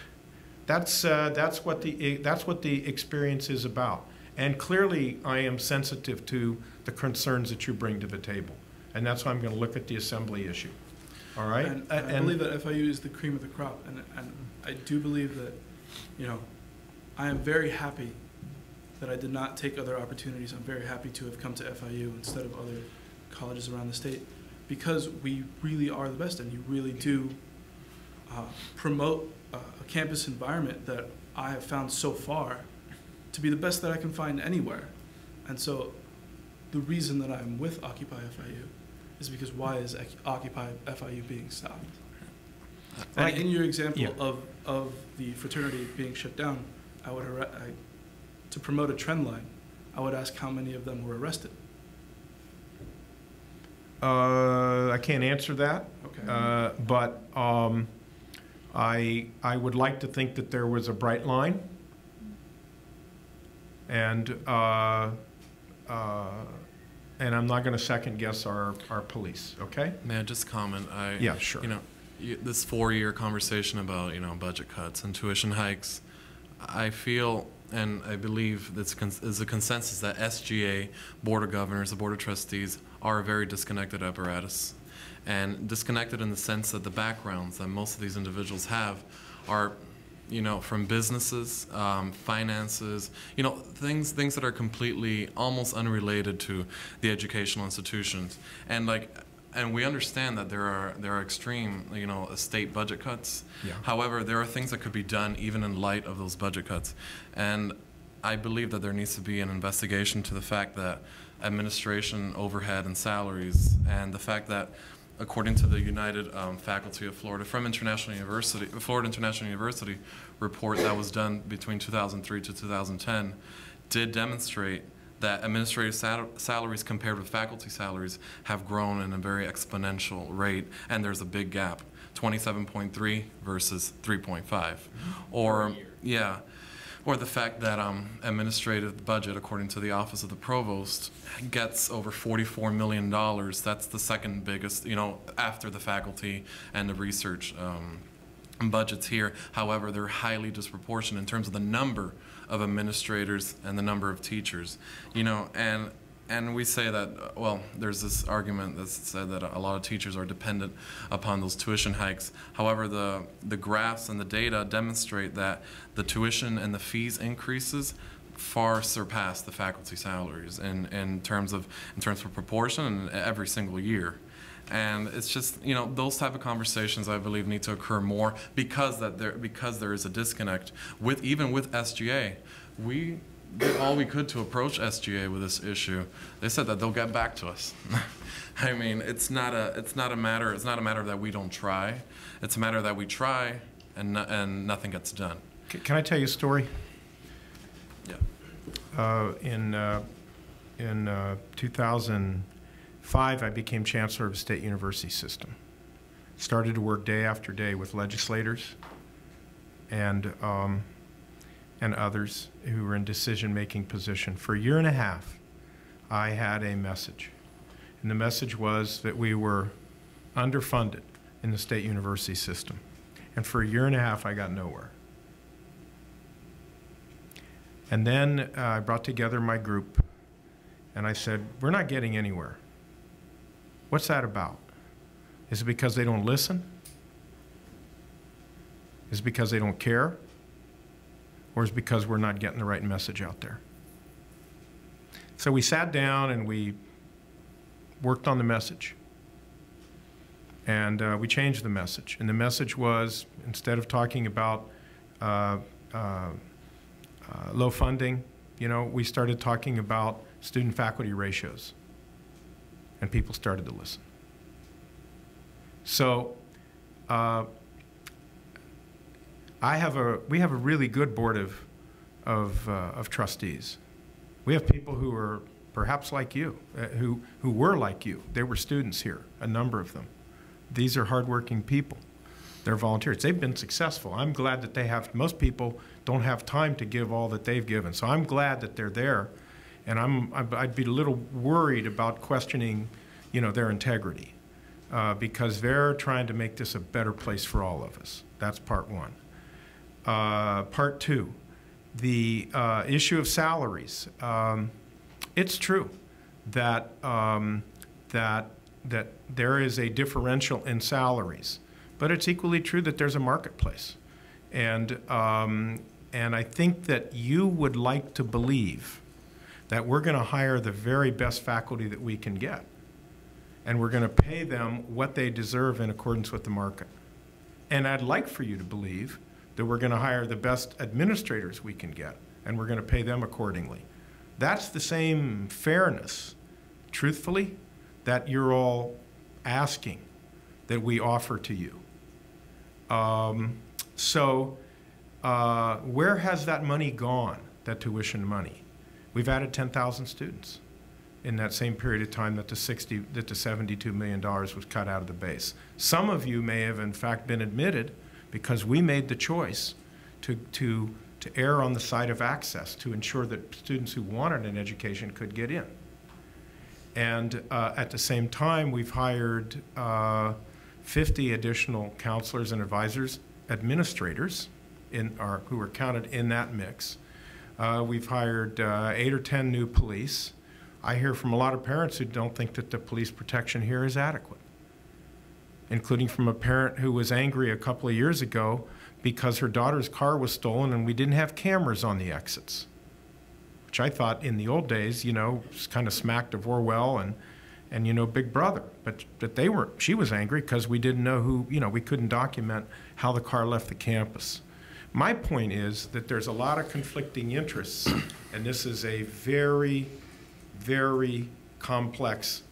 that's what the experience is about. And clearly, I am sensitive to the concerns that you bring to the table. And that's why I'm going to look at the assembly issue. All right? And I believe that FIU is the cream of the crop. And I do believe that, you know, I am very happy that I did not take other opportunities. I'm very happy to have come to FIU instead of other colleges around the state because we really are the best and you really do promote a campus environment that I have found so far to be the best that I can find anywhere. And so the reason that I'm with Occupy FIU is because why is Occupy FIU being stopped? And in your example of the fraternity being shut down, to promote a trend line, I would ask how many of them were arrested. I can't answer that. Okay. But I would like to think that there was a bright line, and I'm not going to second guess our police. Okay. May I just comment? Yeah, sure. You know, this 4-year conversation about budget cuts and tuition hikes, I feel and I believe is a consensus that SGA, Board of Governors, the Board of Trustees are a very disconnected apparatus. And disconnected in the sense that the backgrounds that most of these individuals have are, from businesses, finances, things that are completely almost unrelated to the educational institutions. And we understand that there are extreme, state budget cuts. Yeah. However, there are things that could be done even in light of those budget cuts. And I believe that there needs to be an investigation to the fact that administration overhead and salaries, and the fact that, according to the United Faculty of Florida Florida International University report that was done between 2003 to 2010, did demonstrate that administrative salaries compared with faculty salaries have grown in a very exponential rate, and there's a big gap, 27.3 versus 3.5. Or the fact that administrative budget, according to the Office of the Provost, gets over $44 million. That's the second biggest, after the faculty and the research budgets here. However, they're highly disproportionate in terms of the number of administrators and the number of teachers. You know, and we say that, well, there's this argument that said that a lot of teachers are dependent upon those tuition hikes. However, the graphs and the data demonstrate that the tuition and the fees increases far surpass the faculty salaries in terms of proportion every single year. And it's just, you know, those type of conversations I believe need to occur more because there is a disconnect even with SGA. We did all we could to approach SGA with this issue. They said that they'll get back to us. I mean, it's not a matter that we don't try. It's a matter that we try and nothing gets done. Can I tell you a story? Yeah. In 2005, I became chancellor of the state university system. Started to work day after day with legislators and others who were in decision-making position. For a year and a half, I had a message. And the message was that we were underfunded in the state university system. And for a year and a half, I got nowhere. And then I brought together my group, and I said, we're not getting anywhere. What's that about? Is it because they don't listen? Is it because they don't care? Or is it because we're not getting the right message out there? So we sat down and we worked on the message. And we changed the message. And the message was, instead of talking about low funding, you know, we started talking about student-faculty ratios. And people started to listen. So we have a really good board of trustees. We have people who are perhaps like you, who were like you. They were students here, a number of them. These are hardworking people. They're volunteers. They've been successful. I'm glad that they have. Most people don't have time to give all that they've given. So I'm glad that they're there, and I'd be a little worried about questioning, you know, their integrity, because they're trying to make this a better place for all of us. That's part one. Part two, the issue of salaries. It's true that that there is a differential in salaries, but it's equally true that there's a marketplace, and I think that you would like to believe that we're going to hire the very best faculty that we can get, and we're going to pay them what they deserve in accordance with the market. And I'd like for you to believe that we're going to hire the best administrators we can get, and we're going to pay them accordingly. That's the same fairness, truthfully, that you're all asking that we offer to you. Where has that money gone, that tuition money? We've added 10,000 students in that same period of time that the $72 million was cut out of the base. Some of you may have, in fact, been admitted because we made the choice to err on the side of access, to ensure that students who wanted an education could get in. And at the same time, we've hired 50 additional counselors and advisors, administrators, who are counted in that mix. We've hired 8 or 10 new police. I hear from a lot of parents who don't think that the police protection here is adequate, including from a parent who was angry a couple of years ago because her daughter's car was stolen and we didn't have cameras on the exits, which I thought in the old days, you know, kind of smacked of Orwell and you know, Big Brother. But she was angry because we didn't know who, you know, we couldn't document how the car left the campus. My point is that there's a lot of conflicting interests, and this is a very, very complex,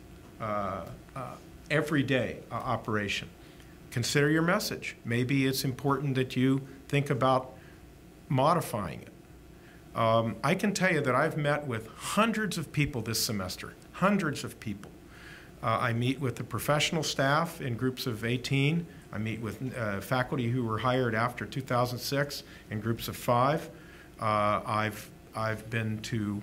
everyday operation. Consider your message. Maybe it's important that you think about modifying it. I can tell you that I've met with hundreds of people this semester, hundreds of people. I meet with the professional staff in groups of 18. I meet with faculty who were hired after 2006 in groups of 5. I've been to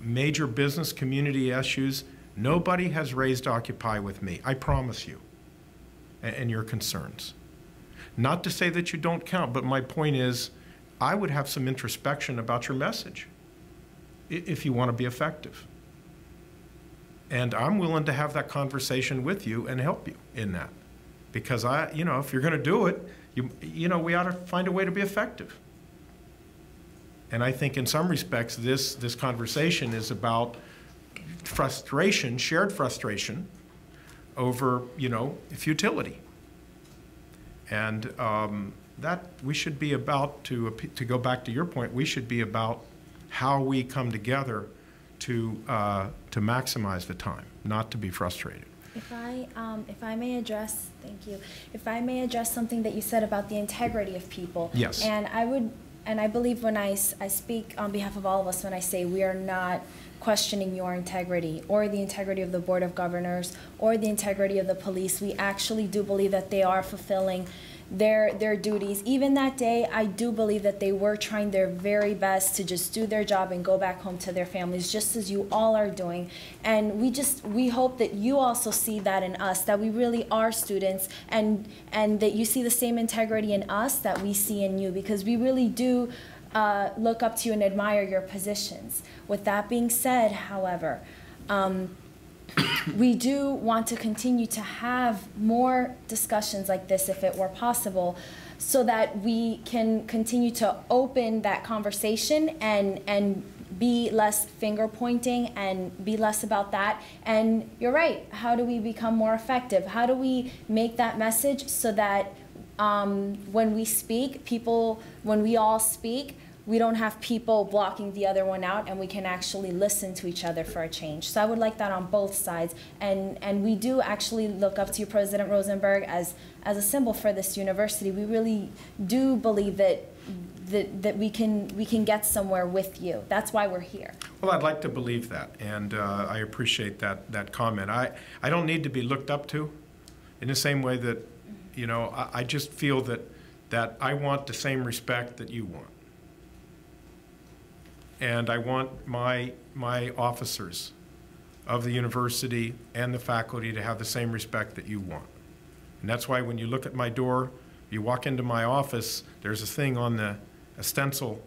major business community issues. Nobody has raised Occupy with me, I promise you, and your concerns. Not to say that you don't count, but my point is, I would have some introspection about your message if you want to be effective. And I'm willing to have that conversation with you and help you in that. Because if you're going to do it, we ought to find a way to be effective. And I think in some respects, this conversation is about frustration, shared frustration over, futility. And that we should be about, to go back to your point, we should be about how we come together to maximize the time, not to be frustrated. If I may address, thank you. If I may address something that you said about the integrity of people. Yes. And I believe when I speak on behalf of all of us when I say we are not questioning your integrity or the integrity of the Board of Governors or the integrity of the police. We actually do believe that they are fulfilling their duties. Even that day, I do believe that they were trying their very best to just do their job and go back home to their families, just as you all are doing. And we hope that you also see that in us, that we really are students, and that you see the same integrity in us that we see in you, because we really do look up to you and admire your positions. With that being said, however, we do want to continue to have more discussions like this if it were possible, so that we can continue to open that conversation and be less finger pointing and be less about that. And you're right, how do we become more effective? How do we make that message so that when we speak, when we all speak, we don't have people blocking the other one out, and we can actually listen to each other for a change. So I would like that on both sides. And we do actually look up to you, President Rosenberg, as a symbol for this university. We really do believe that we can get somewhere with you. That's why we're here. Well, I'd like to believe that, and I appreciate that comment. I don't need to be looked up to in the same way that, I just feel that I want the same respect that you want. And I want my officers of the university and the faculty to have the same respect that you want. And that's why when you look at my door, you walk into my office, there's a thing on a stencil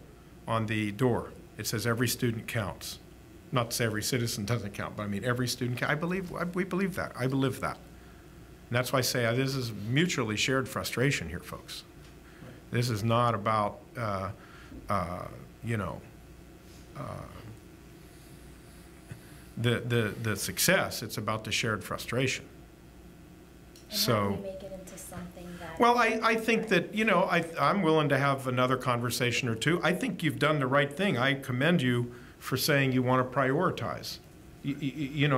on the door. It says every student counts. Not to say every citizen doesn't count, but I mean every student counts. We believe that. I believe that. And that's why I say this is mutually shared frustration here, folks. This is not about, the success. It's about the shared frustration. And how do we make it into something that... Well, I think that, I'm willing to have another conversation or two. I think you've done the right thing. I commend you for saying you want to prioritize. You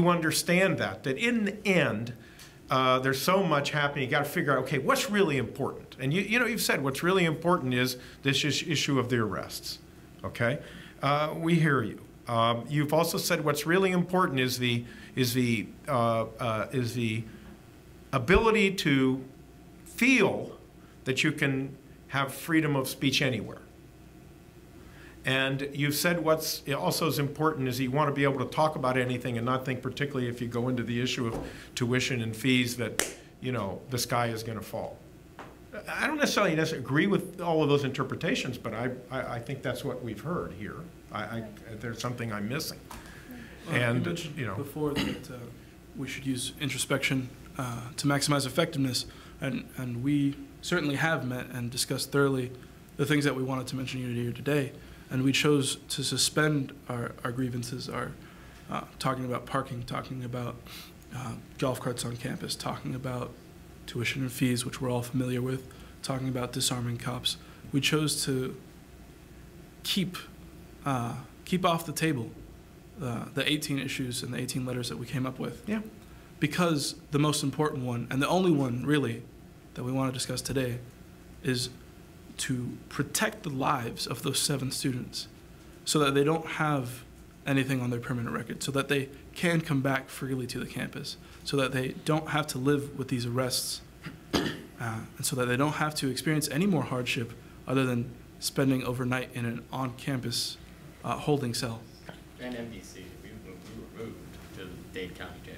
understand that in the end, there's so much happening. You got to figure out, okay, what's really important? And you've said what's really important is this issue of the arrests. Okay, we hear you. You've also said what's really important is the ability to feel that you can have freedom of speech anywhere. And you've said what's also is important is you want to be able to talk about anything and not think, particularly if you go into the issue of tuition and fees, that the sky is going to fall. I don't necessarily agree with all of those interpretations, but I think that's what we've heard here. There's something I'm missing. And you mentioned before that we should use introspection to maximize effectiveness, and we certainly have met and discussed thoroughly the things that we wanted to mention here today. And we chose to suspend our grievances, talking about parking, talking about golf carts on campus, talking about tuition and fees, which we're all familiar with, talking about disarming cops. We chose to keep off the table the 18 issues and the 18 letters that we came up with. Yeah. Because the most important one, and the only one really that we want to discuss today, is to protect the lives of those 7 students so that they don't have anything on their permanent record, so that they can come back freely to the campus, so that they don't have to live with these arrests, and so that they don't have to experience any more hardship other than spending overnight in an on-campus holding cell. And MDC, we were moved to the Dade County Jail,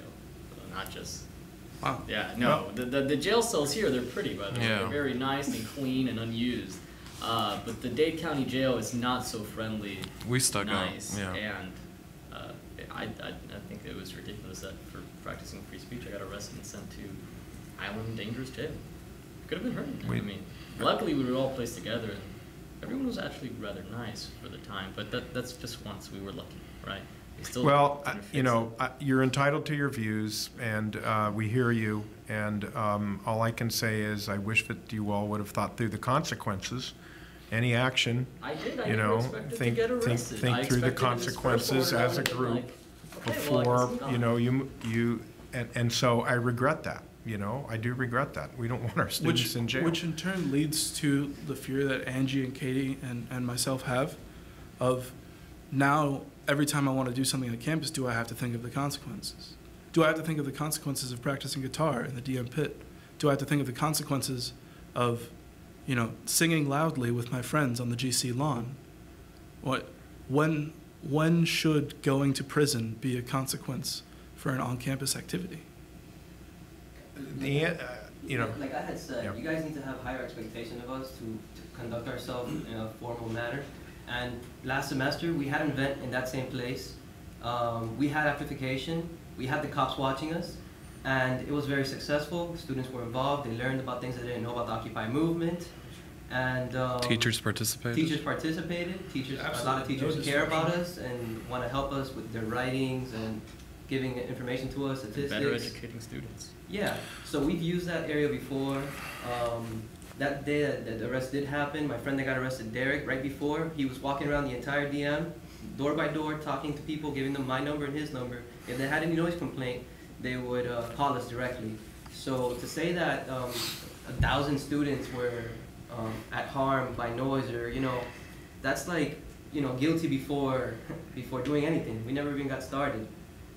so not just Wow. Yeah, no, the jail cells here, they're pretty, by the way. Yeah. They're very nice and clean and unused. But the Dade County Jail is not so friendly. We stuck nice, out. Yeah. And I think it was ridiculous that for practicing free speech, I got arrested and sent to Island Dangerous Jail. Could have been hurt. I mean, luckily we were all placed together, and everyone was actually rather nice for the time. But that's just once we were lucky, right? We still Well, you know, you're entitled to your views, and we hear you. And all I can say is I wish that you all would have thought through the consequences. Any action, I did. I you never know, expected to think get arrested. I through the expected this first consequences order, I as a would've been group like, okay, before, well, I guess I'm you know, and so I regret that. You know, I do regret that. We don't want our students in jail. Which in turn leads to the fear that Angie and Katie and myself have of now every time I want to do something on campus, do I have to think of the consequences? Do I have to think of the consequences of practicing guitar in the DM pit? Do I have to think of the consequences of, you know, singing loudly with my friends on the GC lawn? When should going to prison be a consequence for an on-campus activity? You know, like I had said, yeah. you guys need to have higher expectation of us to conduct ourselves in a formal manner. And last semester, we had an event in that same place. We had amplification. We had the cops watching us. And it was very successful. Students were involved. They learned about things they didn't know about the Occupy movement. And teachers participated. Teachers participated. A lot of teachers care about us and want to help us with their writings and giving information to us, statistics. Better educating students. Yeah, so we've used that area before. That day that the arrest did happen, my friend that got arrested, Derek, right before, he was walking around the entire DM, door by door, talking to people, giving them my number and his number. If they had any noise complaint, they would call us directly. So to say that 1,000 students were at harm by noise, or, you know, that's like, you know, guilty before doing anything. We never even got started.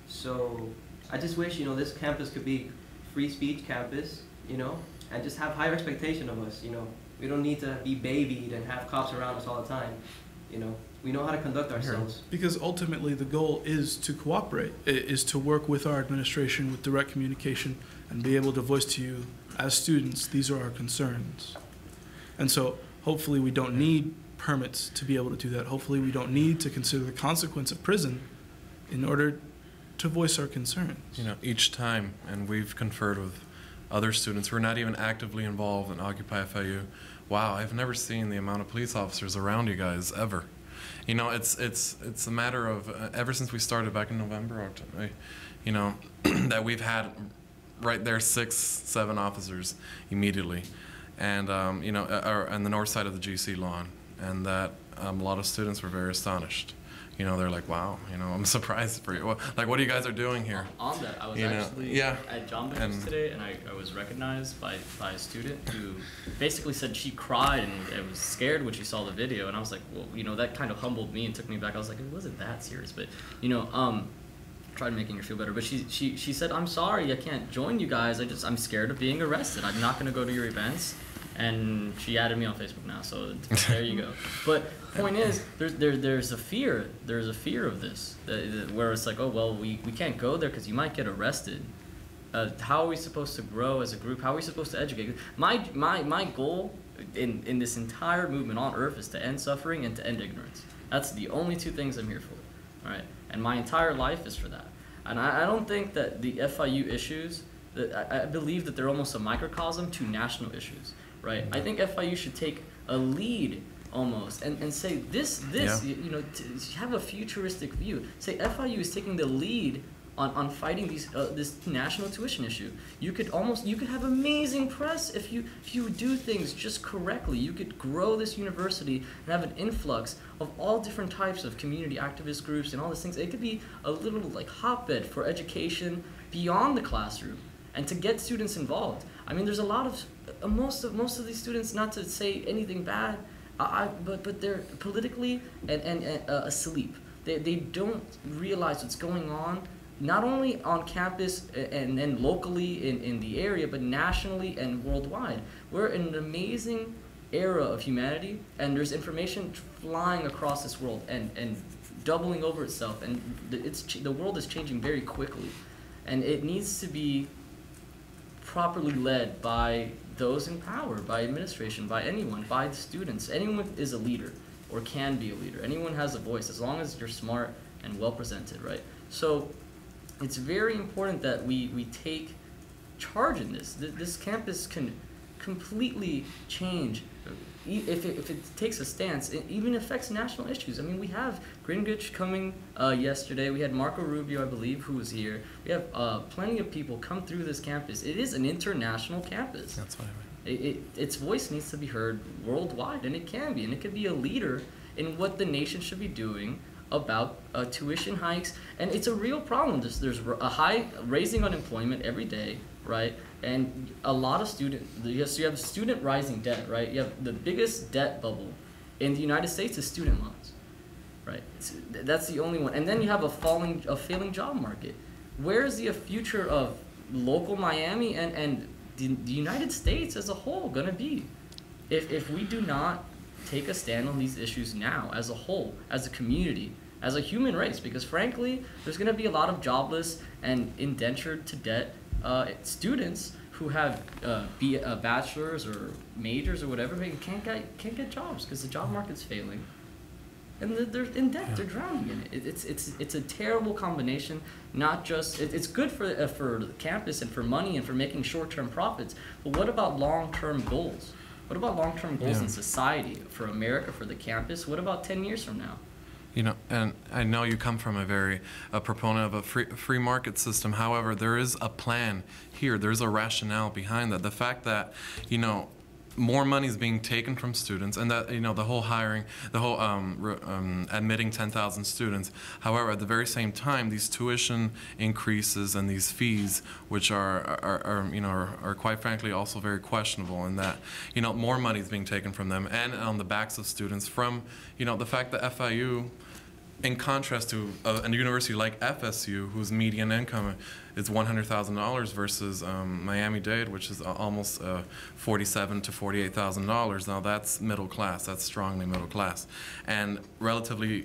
So I just wish, you know, this campus could be free speech campus, you know, and just have higher expectation of us, you know. We don't need to be babied and have cops around us all the time, you know. We know how to conduct ourselves. Because ultimately the goal is to cooperate, is to work with our administration with direct communication and be able to voice to you as students, these are our concerns. And so hopefully we don't need permits to be able to do that. Hopefully we don't need to consider the consequence of prison in order to voice our concerns. You know, each time, and we've conferred with other students who are not even actively involved in Occupy FIU. Wow, I've never seen the amount of police officers around you guys ever. You know, it's a matter of ever since we started back in November, you know, that we've had right there 6, 7 officers immediately, and you know, on the north side of the GC lawn, and that a lot of students were very astonished. You know, they're like, wow, you know, I'm surprised for you. Like, what are you guys are doing here? On that, I was actually at John Ben's today, and I was recognized by a student who basically said she cried and was scared when she saw the video. And I was like, well, you know, that kind of humbled me and took me back. I was like, it wasn't that serious. But, you know, tried making her feel better. But she said, I'm sorry, I can't join you guys. I'm scared of being arrested. I'm not going to go to your events. And she added me on Facebook now, so there you go. But point is, there's a fear. There's a fear of this, where it's like, oh well, we can't go there because you might get arrested. How are we supposed to grow as a group? How are we supposed to educate? My goal in this entire movement on Earth is to end suffering and to end ignorance. That's the only 2 things I'm here for, all right? And my entire life is for that. And I don't think that the FIU issues, I believe that they're almost a microcosm to national issues. Right, I think FIU should take a lead almost and say this yeah. You know, to have a futuristic view. Say FIU is taking the lead on fighting this national tuition issue. You could have amazing press if you do things just correctly. You could grow this university and have an influx of all different types of community activist groups and all these things. It could be a little like hotbed for education beyond the classroom and to get students involved. I mean, there's a lot of most of these students, not to say anything bad, but they're politically and asleep. They don't realize what's going on, not only on campus and locally in the area, but nationally and worldwide. We're in an amazing era of humanity, and there's information flying across this world and doubling over itself, and the world is changing very quickly, and it needs to be properly led by those in power, by administration, by anyone, by the students. Anyone is a leader or can be a leader. Anyone has a voice as long as you're smart and well presented, right? So it's very important that we take charge in this. This campus can completely change. If it takes a stance, it even affects national issues. I mean, we have Gingrich coming yesterday. We had Marco Rubio, I believe, who was here. We have plenty of people come through this campus. It is an international campus. That's what I mean. Its voice needs to be heard worldwide, and it can be. And it could be a leader in what the nation should be doing about tuition hikes. And it's a real problem. There's a high raising unemployment every day, right? And a lot of so you have student rising debt, right? You have the biggest debt bubble in the United States is student loans, right? That's the only one. And then you have a failing job market. Where is the future of local Miami and the United States as a whole gonna be if we do not take a stand on these issues now as a whole, as a community, as a human race? Because frankly, there's gonna be a lot of jobless and indentured to debt students who have bachelors or majors or whatever, but can't get jobs because the job market's failing, and they're in debt. They're drowning in it. It's a terrible combination. Not just it's good for the campus and for money and for making short-term profits, but what about long-term goals? What about long-term goals in society, for America, for the campus? What about 10 years from now? You know, and I know you come from a proponent of a free market system. However, there is a plan here. There's a rationale behind that. The fact that, you know, more money is being taken from students, and that, you know, the whole hiring, the whole admitting 10,000 students. However, at the very same time, these tuition increases and these fees, which are quite frankly also very questionable, in that, you know, more money is being taken from them and on the backs of students. From, you know, the fact that FIU, in contrast to a university like FSU, whose median income is $100,000 versus Miami-Dade, which is almost $47,000 to $48,000. Now that's middle class. That's strongly middle class, and relatively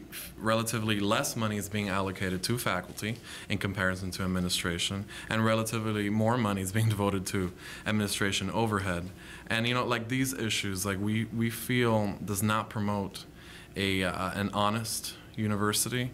less money is being allocated to faculty in comparison to administration, and relatively more money is being devoted to administration overhead. And, you know, like, these issues, like, we feel does not promote an honest university.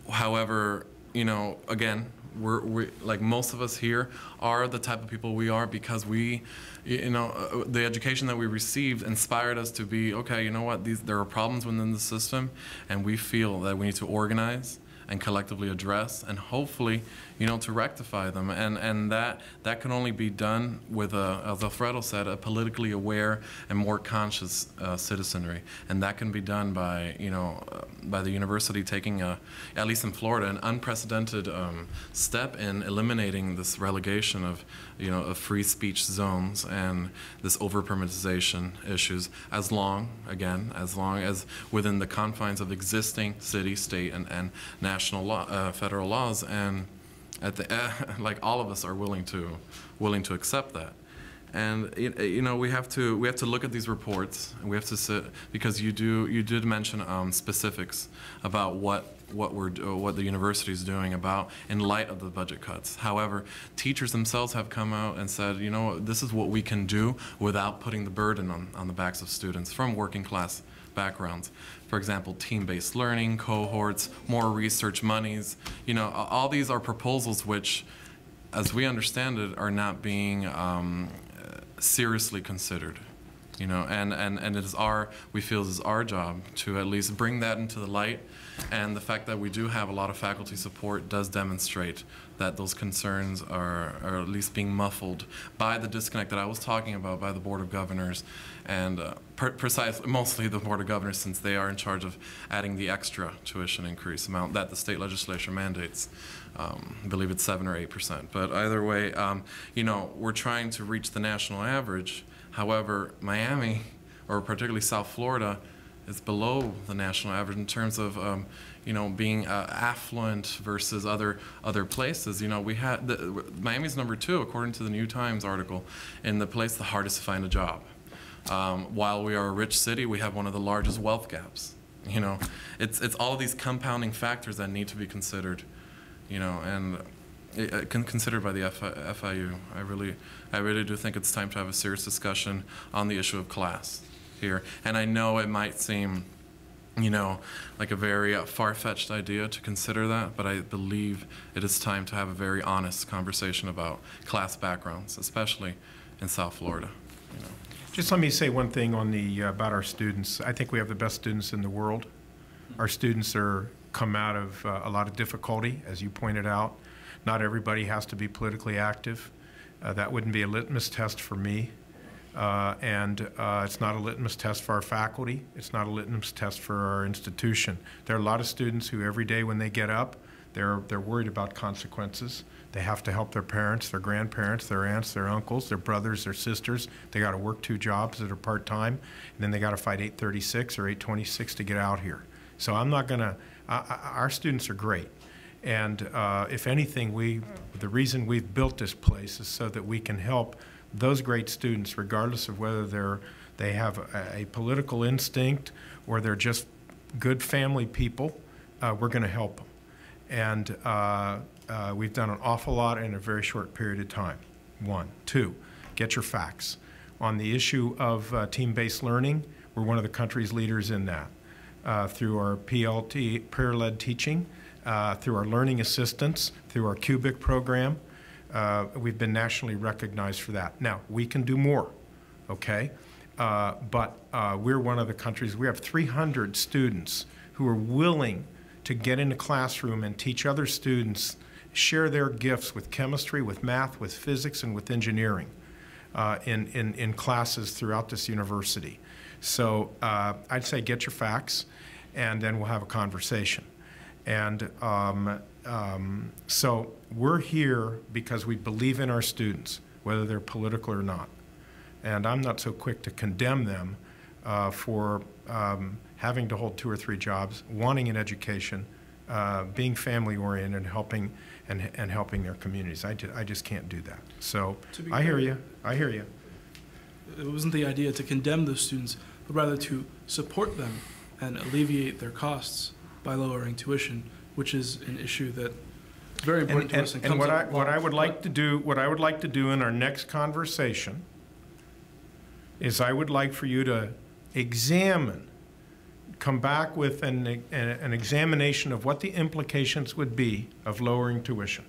However, you know, again, we like most of us here are the type of people we are because we, you know, the education that we received inspired us to be, okay, you know what, there are problems within the system, and we feel that we need to organize and collectively address, and hopefully, you know, to rectify them. And that can only be done with, as Alfredo said, a politically aware and more conscious citizenry. And that can be done by, you know, by the university taking, at least in Florida, an unprecedented step in eliminating this relegation of, you know, of free speech zones and this over-permitization issues, as long as within the confines of existing city, state, and national law, federal laws. And at the like, all of us are willing to accept that. And you know, we have to look at these reports, and we have to sit, because you did mention specifics about what the university is doing about in light of the budget cuts. However, teachers themselves have come out and said, you know, this is what we can do without putting the burden on the backs of students from working class backgrounds. For example, team-based learning, cohorts, more research monies. You know, all these are proposals which, as we understand it, are not being seriously considered. You know, and it is we feel it is our job to at least bring that into the light. And the fact that we do have a lot of faculty support does demonstrate that those concerns are at least being muffled by the disconnect that I was talking about by the Board of Governors, and precisely mostly the Board of Governors, since they are in charge of adding the extra tuition increase amount that the state legislature mandates. I believe it's 7 or 8%. But either way, you know, we're trying to reach the national average. However, Miami, or particularly South Florida, is below the national average in terms of, you know, being affluent versus other places. You know, Miami's #2, according to the New Times article, in the place the hardest to find a job. While we are a rich city, we have one of the largest wealth gaps. You know, it's all of these compounding factors that need to be considered. You know, and considered by the FIU. I really do think it's time to have a serious discussion on the issue of class here. And I know it might seem, you know, like a very far-fetched idea to consider that, but I believe it is time to have a very honest conversation about class backgrounds, especially in South Florida. You know. Just let me say one thing on the about our students. I think we have the best students in the world. Our students come out of a lot of difficulty, as you pointed out. Not everybody has to be politically active. That wouldn't be a litmus test for me. It's not a litmus test for our faculty. It's not a litmus test for our institution. There are a lot of students who every day when they get up, they're worried about consequences. They have to help their parents, their grandparents, their aunts, their uncles, their brothers, their sisters. They got to work 2 jobs that are part-time, and then they got to fight 836 or 826 to get out here. So I'm not going to, our students are great. And if anything, the reason we've built this place is so that we can help those great students, regardless of whether they have a political instinct or they're just good family people, we're going to help them. And we've done an awful lot in a very short period of time. 1. 2, get your facts. On the issue of team-based learning, we're one of the country's leaders in that. Through our PLT, peer-led teaching, through our learning assistants, through our Cubic program, we've been nationally recognized for that. Now, we can do more, okay? But we're one of the countries, we have 300 students who are willing to get in the classroom and teach other students, share their gifts with chemistry, with math, with physics, and with engineering in classes throughout this university. So I'd say get your facts, and then we'll have a conversation. And so we're here because we believe in our students, whether they're political or not. And I'm not so quick to condemn them for having to hold 2 or 3 jobs, wanting an education, being family-oriented, and helping their communities. I just can't do that. So I hear you. I hear you. It wasn't the idea to condemn those students, but rather to support them and alleviate their costs by lowering tuition, which is an issue that is very important to us. And what I would like to do in our next conversation is I would like for you to come back with an examination of what the implications would be of lowering tuition.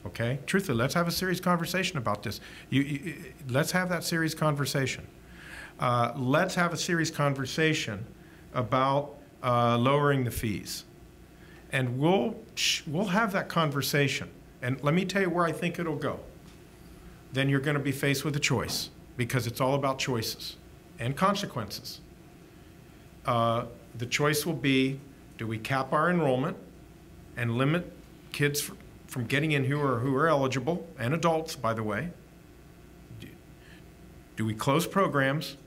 Okay? Truthfully, let's have a serious conversation about this. Let's have that serious conversation. Let's have a serious conversation about lowering the fees. And we'll have that conversation. And let me tell you where I think it'll go. Then you're going to be faced with a choice, because it's all about choices and consequences. The choice will be, do we cap our enrollment and limit kids from getting in who are eligible, and adults, by the way? Do we close programs,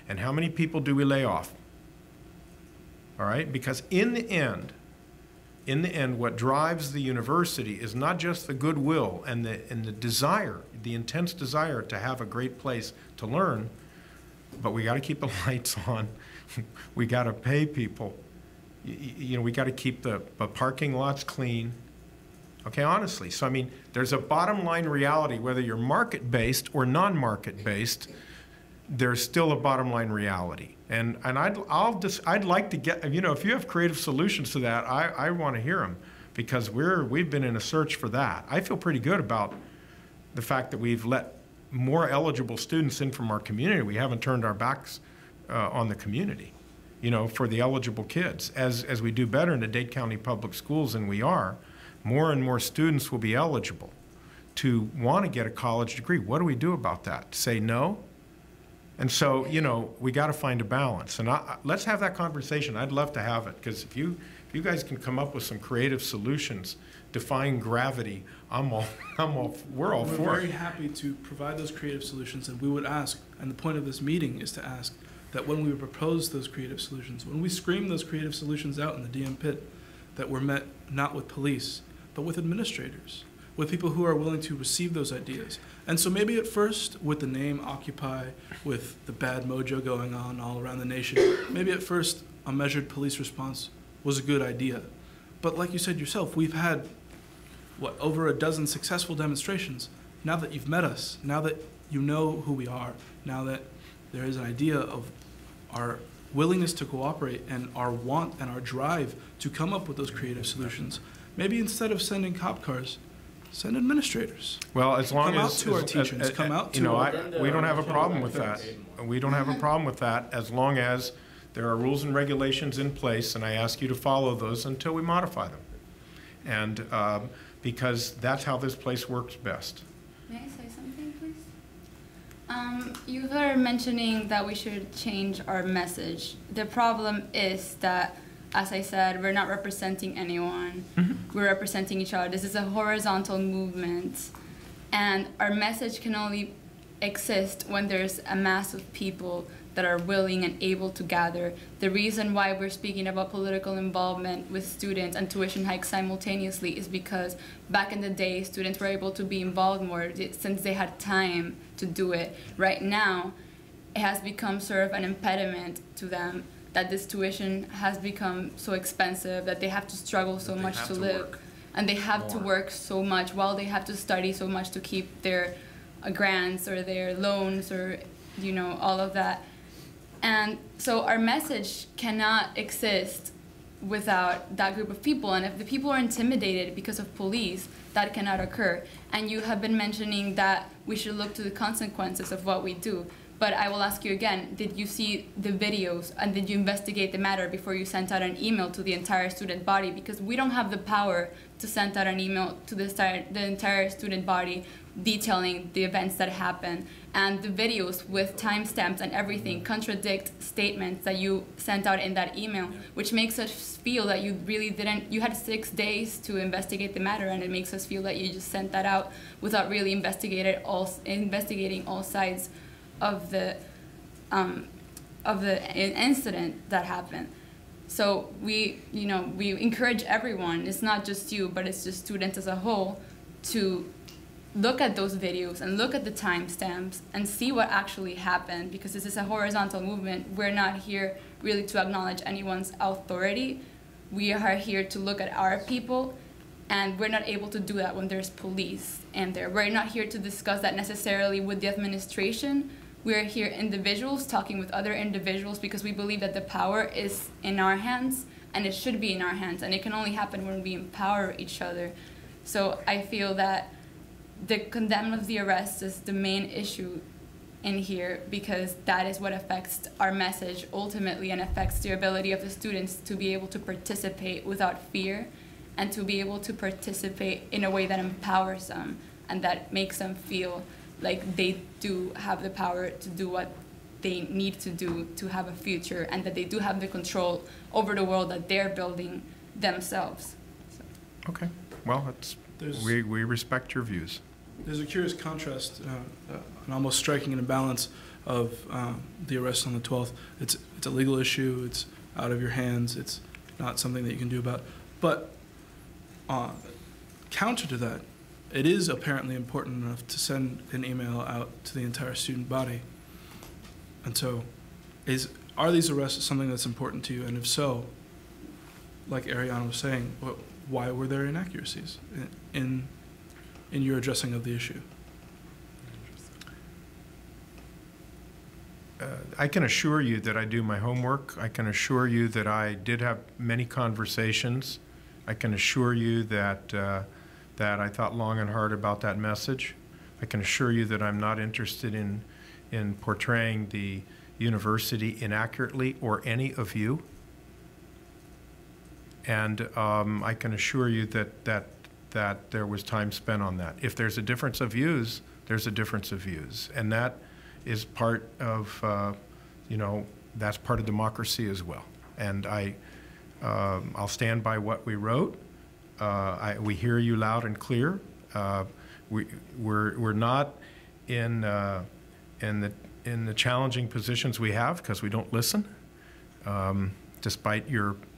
and how many people do we lay off? All right, because in the end, what drives the university is not just the goodwill and the desire, the intense desire to have a great place to learn, but we got to keep the lights on. We got to pay people. You know, we got to keep the parking lots clean. Okay, honestly. So I mean, there's a bottom line reality, whether you're market-based or non-market based. There's still a bottom line reality. And I'd like to get, you know, if you have creative solutions to that, I want to hear them, because we've been in a search for that. I feel pretty good about the fact that we've let more eligible students in from our community. We haven't turned our backs on the community, you know, for the eligible kids. As we do better in the Dade County Public Schools, and we are, more and more students will be eligible to want to get a college degree. What do we do about that? Say no? And so, you know, we got to find a balance. And let's have that conversation. I'd love to have it, because if you guys can come up with some creative solutions, defying gravity, we're all for it. We're very happy to provide those creative solutions, and we would ask, and the point of this meeting is to ask that when we propose those creative solutions, when we scream those creative solutions out in the DM pit, that we're met not with police, but with administrators, with people who are willing to receive those ideas. And so maybe at first, with the name Occupy, with the bad mojo going on all around the nation, maybe at first a measured police response was a good idea. But like you said yourself, we've had over a dozen successful demonstrations. Now that you've met us, now that you know who we are, now that there is an idea of our willingness to cooperate and our want and our drive to come up with those creative solutions, maybe instead of sending cop cars, send administrators. Well, as long come as out to our teachers, come out to we don't have a problem with that. We don't have a problem with that as long as there are rules and regulations in place, and I ask you to follow those until we modify them. And because that's how this place works best. May I say something, please? You were mentioning that we should change our message. The problem is that, as I said, we're not representing anyone. We're representing each other. This is a horizontal movement, and our message can only exist when there's a mass of people that are willing and able to gather. The reason why we're speaking about political involvement with students and tuition hikes simultaneously is because back in the day, students were able to be involved more since they had time to do it. Right now, it has become sort of an impediment to them that this tuition has become so expensive that they have to struggle so much to live. And they have to work so much while they have to study so much to keep their grants or their loans or, you know, all of that. And so our message cannot exist without that group of people. And if the people are intimidated because of police, that cannot occur. And you have been mentioning that we should look to the consequences of what we do. But I will ask you again, did you see the videos and did you investigate the matter before you sent out an email to the entire student body? Because we don't have the power to send out an email to the entire student body detailing the events that happened. And the videos with timestamps and everything contradict statements that you sent out in that email, which makes us feel that you really didn't, you had 6 days to investigate the matter, and it makes us feel that you just sent that out without really investigating all sides of the incident that happened. So we encourage everyone, it's not just you, but it's just students as a whole, to look at those videos and look at the timestamps and see what actually happened, because this is a horizontal movement. We're not here really to acknowledge anyone's authority. We are here to look at our people, and we're not able to do that when there's police in there. We're not here to discuss that necessarily with the administration. We're here individuals talking with other individuals because we believe that the power is in our hands and it should be in our hands, and it can only happen when we empower each other. So I feel that the condemnation of the arrest is the main issue in here, because that is what affects our message ultimately and affects the ability of the students to be able to participate without fear and to be able to participate in a way that empowers them and that makes them feel like they do have the power to do what they need to do to have a future, and that they do have the control over the world that they're building themselves. So. Okay, well, we respect your views. There's a curious contrast, an almost striking imbalance of the arrest on the 12th. It's a legal issue, it's out of your hands, it's not something that you can do about. But counter to that, it is apparently important enough to send an email out to the entire student body. And so, are these arrests something that's important to you? And if so, like Ariana was saying, why were there inaccuracies in your addressing of the issue? I can assure you that I do my homework. I can assure you that I did have many conversations. I can assure you that that I thought long and hard about that message. I can assure you that I'm not interested in portraying the university inaccurately or any of you. And I can assure you that there was time spent on that. If there's a difference of views, there's a difference of views. And that is part of, that's part of democracy as well. And I'll stand by what we wrote. We hear you loud and clear. We're not in the challenging positions we have because we don't listen, despite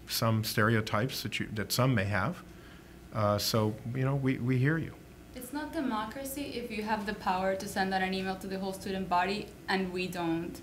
some stereotypes that some may have. So we hear you. It's not democracy if you have the power to send out an email to the whole student body and we don't,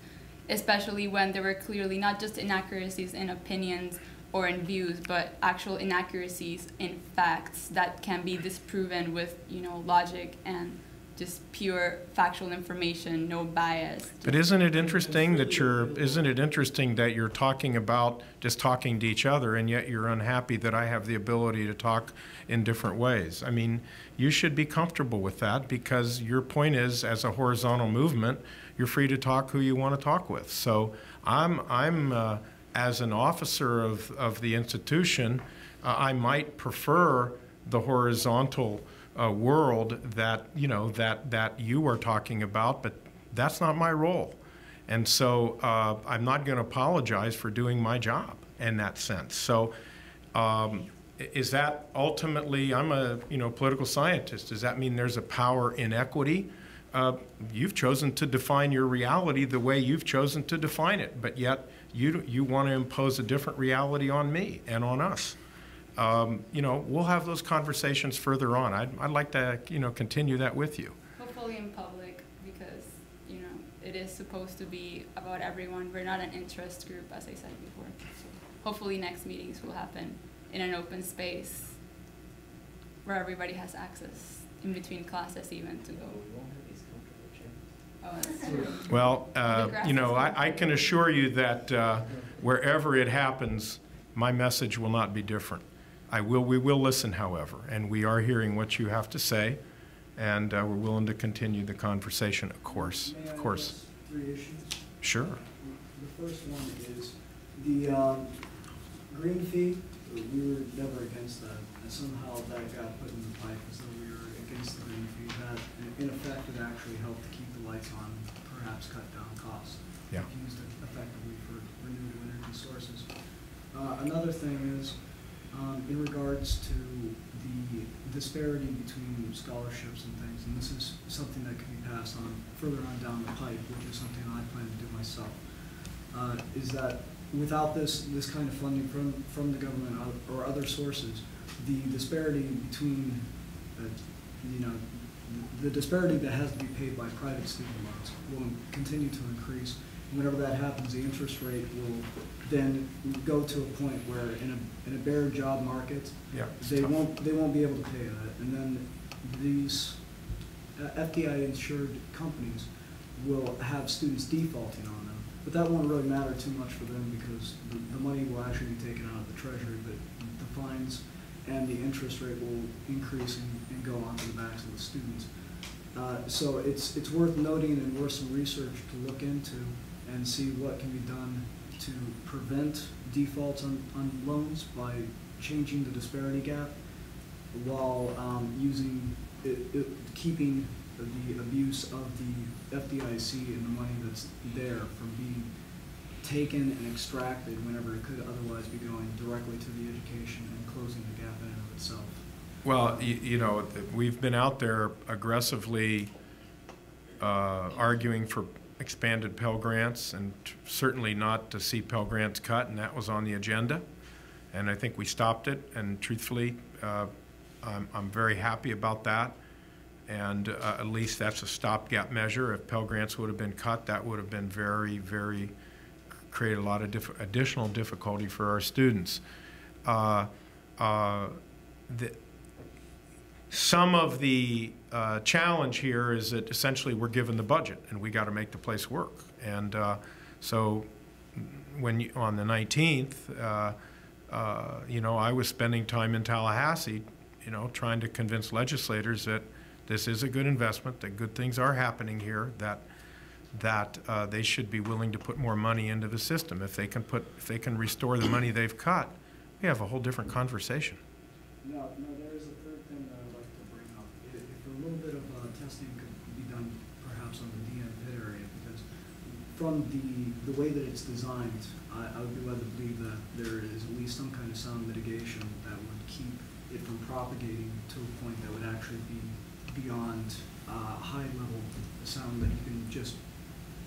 especially when there were clearly not just inaccuracies in opinions, or in views, but actual inaccuracies in facts that can be disproven with, you know, logic and just pure factual information, no bias. But isn't it interesting that you're talking about just talking to each other, and yet you're unhappy that I have the ability to talk in different ways? I mean, you should be comfortable with that, because your point is, as a horizontal movement, you're free to talk who you want to talk with. So I'm as an officer of the institution, I might prefer the horizontal world that that you are talking about, but that's not my role, and so I'm not going to apologize for doing my job in that sense. So, is that ultimately? I'm a political scientist. Does that mean there's a power inequity? You've chosen to define your reality the way you've chosen to define it, but yet you want to impose a different reality on me and on us. We'll have those conversations further on. I'd like to, continue that with you. Hopefully in public, because, it is supposed to be about everyone. We're not an interest group, as I said before. So hopefully next meetings will happen in an open space where everybody has access in between classes even to go. Oh, that's true. Well, I can assure you that wherever it happens, my message will not be different. We will listen, however, and we are hearing what you have to say, and we're willing to continue the conversation, of course. May I Of course. address 3 issues? Sure. The first one is the green fee. We were never against that, and somehow that got put in the pipe as though we were against the green fee. That, in effect, it actually helped to keep the lights on, perhaps cut down costs. Yeah. Used it effectively for renewable energy sources. Another thing is, in regards to the disparity between scholarships and things, and this is something that can be passed on further on down the pipe, which is something I plan to do myself, is that without this kind of funding from the government or other sources, the disparity between, the disparity that has to be paid by private student loans will continue to increase. Whenever that happens, the interest rate will then go to a point where in a bare job market, they won't be able to pay that, and then these FDI insured companies will have students defaulting on them. But that won't really matter too much for them, because the money will actually be taken out of the treasury, but the fines and the interest rate will increase and go onto the backs of the students. So it's worth noting and worth some research to look into and see what can be done to prevent defaults on loans by changing the disparity gap, while keeping the abuse of the FDIC and the money that's there from being taken and extracted whenever it could otherwise be going directly to the education and closing the gap in and of itself. Well, we've been out there aggressively arguing for expanded Pell Grants, and certainly not to see Pell Grants cut, and that was on the agenda. And I think we stopped it, and truthfully, I'm very happy about that. And at least that's a stopgap measure. If Pell Grants would have been cut, that would have been very, very, create a lot of additional difficulty for our students. Some of the challenge here is that essentially we're given the budget and we got to make the place work. And so when on the 19th, I was spending time in Tallahassee, trying to convince legislators that this is a good investment, that good things are happening here, that they should be willing to put more money into the system. If they can restore the money they've cut, we have a whole different conversation. No, there is a third thing that I'd like to bring up. If a little bit of testing could be done perhaps on the DM pit area, because from the way that it's designed, I would be led to believe that there is at least some kind of sound mitigation that would keep it from propagating to a point that would actually be beyond high level sound that you can just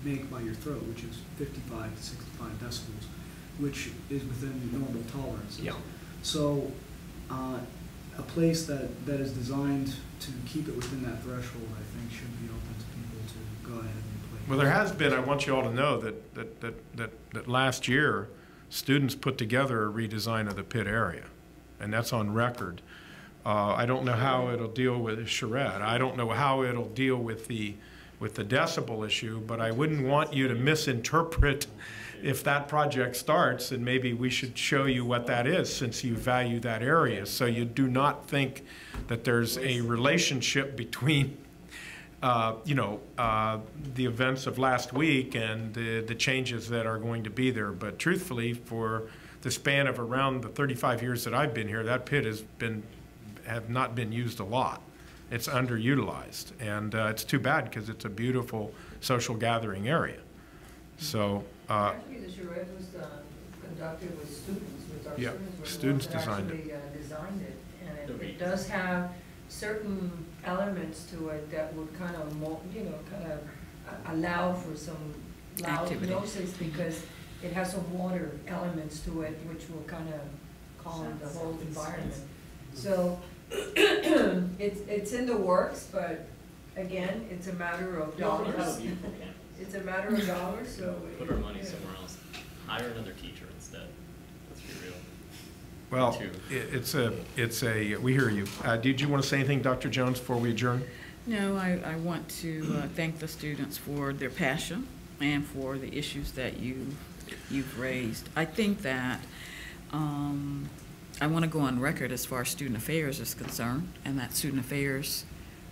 make by your throat, which is 55 to 65 decibels, which is within normal tolerances. Yeah. So a place that is designed to keep it within that threshold, I think, should be open to people to go ahead and play. Well, there has been, I want you all to know that last year, students put together a redesign of the pit area, and that's on record. I don't know how it'll deal with charrette. I don't know how it'll deal with the decibel issue, but I wouldn't want you to misinterpret if that project starts, and maybe we should show you what that is since you value that area. So you do not think that there's a relationship between the events of last week and the changes that are going to be there. But truthfully, for the span of around the 35 years that I've been here, that pit have not been used a lot. It's underutilized, and it's too bad because it's a beautiful social gathering area. So actually, the charrette was conducted with students, with our students. Were students the ones that designed actually, designed it, and it does have certain elements to it that would kind of, allow for some loud noises because it has some water elements to it, which will kind of calm the whole environment. So it's in the works, but again, it's a matter of dollars. It's a matter of dollars, so. Put our money somewhere else. Hire another teacher instead. Let's be real. well, we hear you. Did you want to say anything, Dr. Jones, before we adjourn? No, I want to thank the students for their passion and for the issues that you've raised. I think that I want to go on record as far as student affairs is concerned, and that student affairs,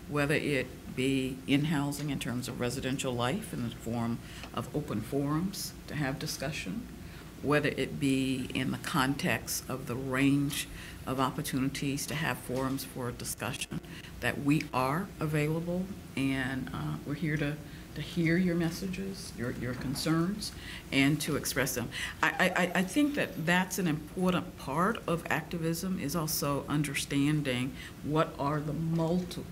whether it be in housing in terms of residential life in the form of open forums to have discussion, whether it be in the context of the range of opportunities to have forums for discussion, that we are available, and we're here to hear your messages, your concerns, and to express them. I think that that's an important part of activism, is also understanding what are the multiple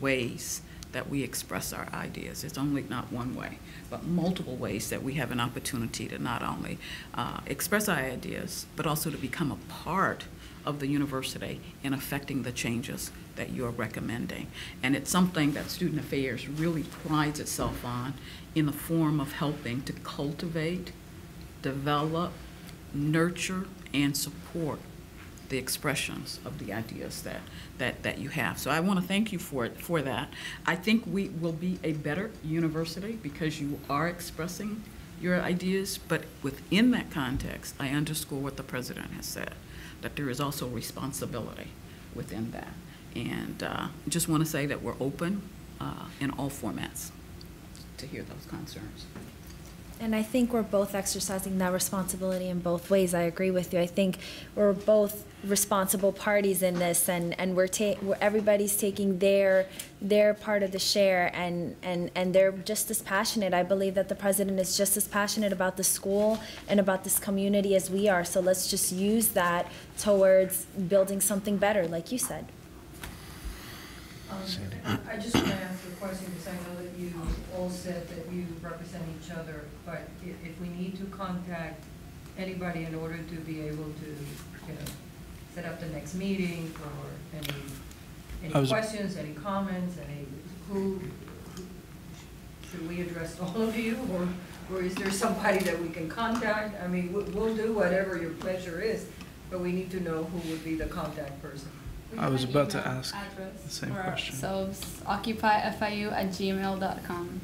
ways that we express our ideas. It's only not one way, but multiple ways that we have an opportunity to not only express our ideas, but also to become a part of the university in affecting the changes that you're recommending. And it's something that Student Affairs really prides itself on in the form of helping to cultivate, develop, nurture, and support the expressions of the ideas that you have. So I want to thank you for that. I think we will be a better university because you are expressing your ideas, but within that context, I underscore what the president has said, that there is also responsibility within that. And just want to say that we're open in all formats to hear those concerns. And I think we're both exercising that responsibility in both ways. I agree with you. I think we're both responsible parties in this, and everybody's taking their part of the share, and they're just as passionate. I believe that the president is just as passionate about the school and about this community as we are. So let's just use that towards building something better, like you said. I just want to ask a question because I know that you all said that you represent each other, but if we need to contact anybody in order to be able to, set up the next meeting for any questions, any comments, who should we address all of you, or is there somebody that we can contact? I mean, we'll do whatever your pleasure is, but we need to know who would be the contact person. I was about to ask the same question. Ourselves, occupyfiu@gmail.com.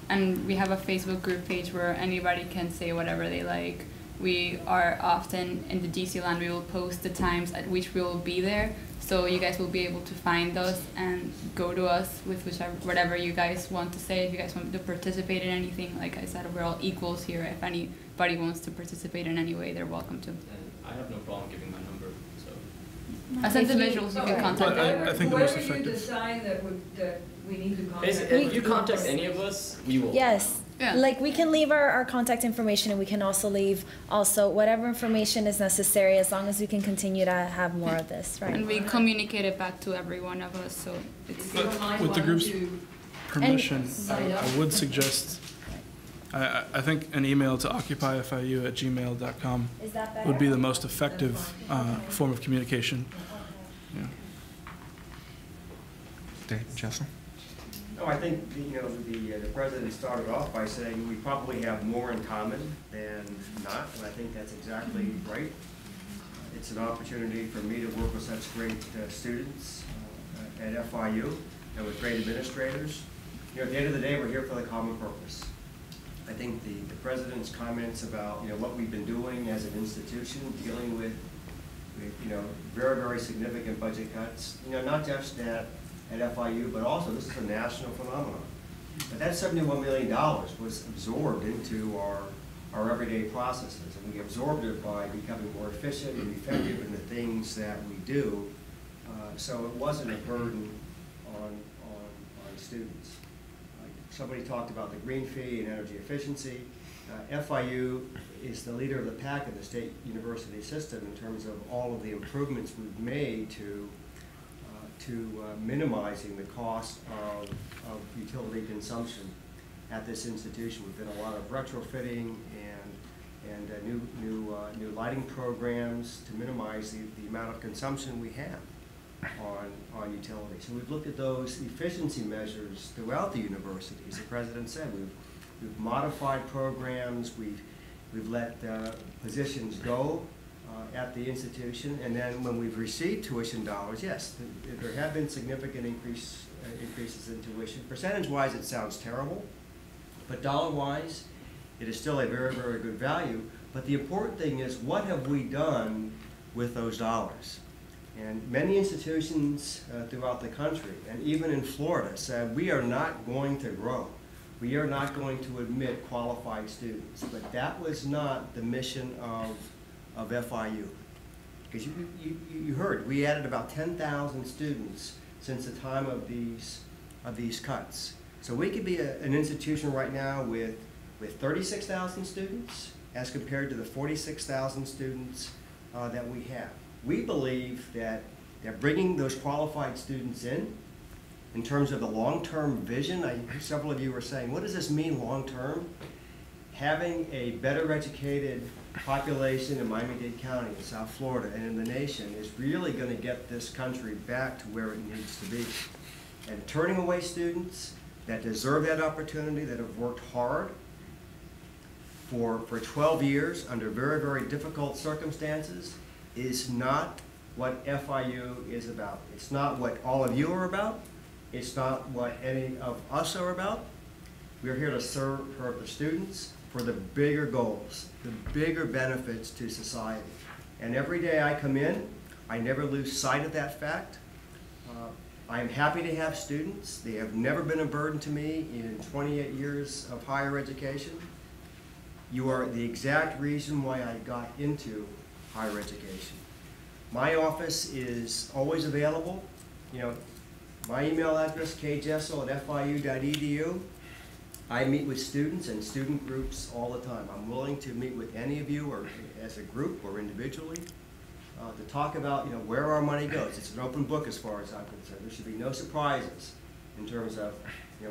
And we have a Facebook group page where anybody can say whatever they like. We are often in the DC land. We will post the times at which we will be there, so you guys will be able to find us and go to us with whatever you guys want to say. If you guys want to participate in anything, like I said, we're all equals here. If anybody wants to participate in any way, they're welcome to. And I have no problem giving my number. As individuals, you can contact I think the most effective. Whoever you decide that we need to contact. If you contact any of us, we will. Yes. Yeah. Like, we can leave our contact information, and we can also leave whatever information is necessary, as long as we can continue to have more of this, right? And we communicate it back to every one of us, so it's. But with the group's permission, I would suggest, I think an email to occupyfiu@gmail.com would be the most effective form of communication. Yeah. Dave, Jessel? No, I think the president started off by saying we probably have more in common than not, and I think that's exactly right. It's an opportunity for me to work with such great students at FIU and with great administrators. At the end of the day, we're here for the common purpose. I think the president's comments about what we've been doing as an institution, dealing with very, very significant budget cuts, not just at FIU, but also this is a national phenomenon. But that $71 million was absorbed into our everyday processes, and we absorbed it by becoming more efficient and effective in the things that we do. So it wasn't a burden on students. Somebody talked about the green fee and energy efficiency. FIU is the leader of the pack in the state university system in terms of all of the improvements we've made to minimizing the cost of utility consumption at this institution. We've done a lot of retrofitting and new lighting programs to minimize the amount of consumption we have on utilities. So we've looked at those efficiency measures throughout the university. As the president said, we've modified programs, we've let positions go at the institution, and then when we've received tuition dollars, yes, there have been significant increases in tuition. Percentage-wise, it sounds terrible, but dollar-wise, it is still a very, very good value. But the important thing is, what have we done with those dollars? And many institutions throughout the country, and even in Florida, said we are not going to grow. We are not going to admit qualified students. But that was not the mission of FIU. Because you heard, we added about 10,000 students since the time of these cuts. So we could be an institution right now with 36,000 students as compared to the 46,000 students that we have. We believe that bringing those qualified students in terms of the long-term vision, several of you were saying, what does this mean long-term? Having a better educated population in Miami-Dade County, in South Florida, and in the nation is really going to get this country back to where it needs to be. And turning away students that deserve that opportunity, that have worked hard for 12 years under very, very difficult circumstances, is not what FIU is about. It's not what all of you are about. It's not what any of us are about. We're here to serve the students for the bigger goals, the bigger benefits to society. And every day I come in, I never lose sight of that fact. I'm happy to have students. They have never been a burden to me in 28 years of higher education. You are the exact reason why I got into higher education. My office is always available. My email address, kjessel@fiu.edu. I meet with students and student groups all the time. I'm willing to meet with any of you, or as a group or individually, to talk about where our money goes. It's an open book as far as I'm concerned. There should be no surprises in terms of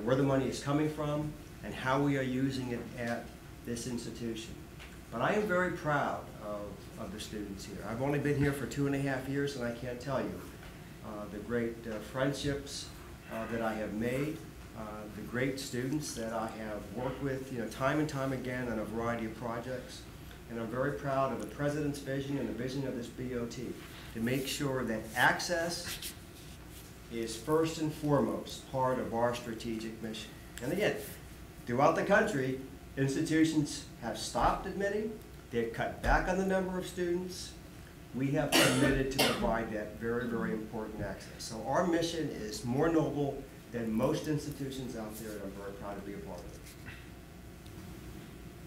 where the money is coming from and how we are using it at this institution. But I am very proud of the students here. I've only been here for 2.5 years, and I can't tell you the great friendships that I have made, the great students that I have worked with time and time again on a variety of projects. And I'm very proud of the President's vision and the vision of this BOT to make sure that access is first and foremost part of our strategic mission. And again, throughout the country, institutions have stopped admitting, they've cut back on the number of students. We have committed to provide that very, very important access. So our mission is more noble than most institutions out there, and I'm very proud to be a part of it.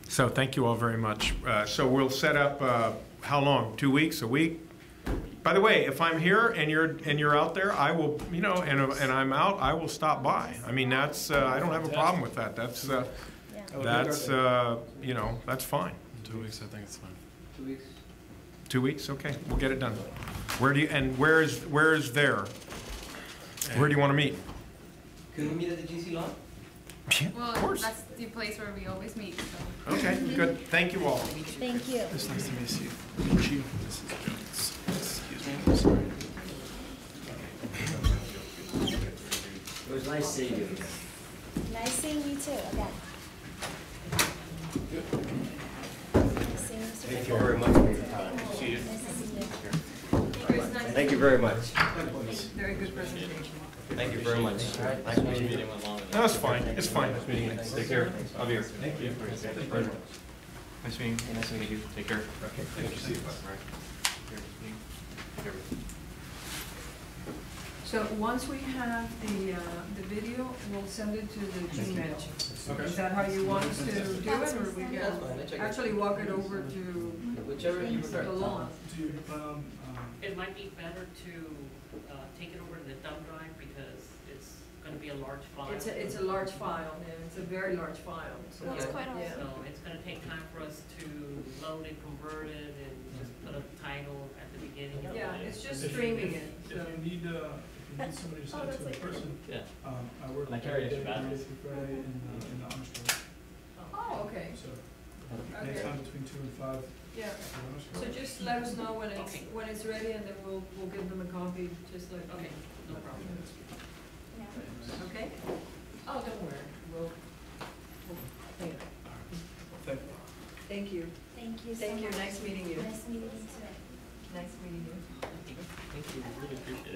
So thank you all very much. So we'll set up, how long? 2 weeks, a week? By the way, if I'm here and you're out there, I will, and I'm out, I will stop by. I mean, that's, I don't have a problem with that. That's fine. 2 weeks, I think it's fine. 2 weeks. 2 weeks, okay, we'll get it done. Where is there? Where do you want to meet? Can we meet at the GC lawn? Yeah, Well, of course. that's the place where we always meet, so. Okay, good. Thank you all. Thank you. It's nice to meet you. Meet you. This is Jones. Excuse me. I'm sorry. It was nice seeing you. Nice seeing you too, again. Nice seeing you, Mr. Thank you very much for your time. See you. Nice to see you. Thank you very much. Very good presentation. Thank you very much. Nice meeting you. No, it's fine, it's fine. Nice meeting you. Take care. I'll be here. Thank you. Nice meeting you. Nice meeting you. Take care. Okay. Thank you. See you. So once we have the video, we'll send it to the team manager. Okay. Is that how you want us to do it, or we That's fine, I check can it. actually walk it over to Whichever you the prefer. lawn? Do you plan on, It might be better to take it over to the thumb drive because it's gonna be a large file. It's a large file, and it's a very large file, so. That's quite awesome. Yeah. So it's gonna take time for us to load it, convert it, and just put a title at the beginning. Yeah, it's just If you- streaming it, If so. you need, somebody to send it to in person, Yeah. I work And I carry every extra day, Monday batteries. through Friday in the honor store. Oh, okay, So okay, anytime between 2 and 5 yeah. at the honor store. So just let us know Okay. when it's ready, and then we'll give them a copy, just like. Okay, no problem. Okay? Oh, don't worry, we'll thank you. Thank you. Thank you. Thank you so Thank you, much. nice meeting you. Nice meeting you too. Nice meeting you. Thank you, we really appreciate it.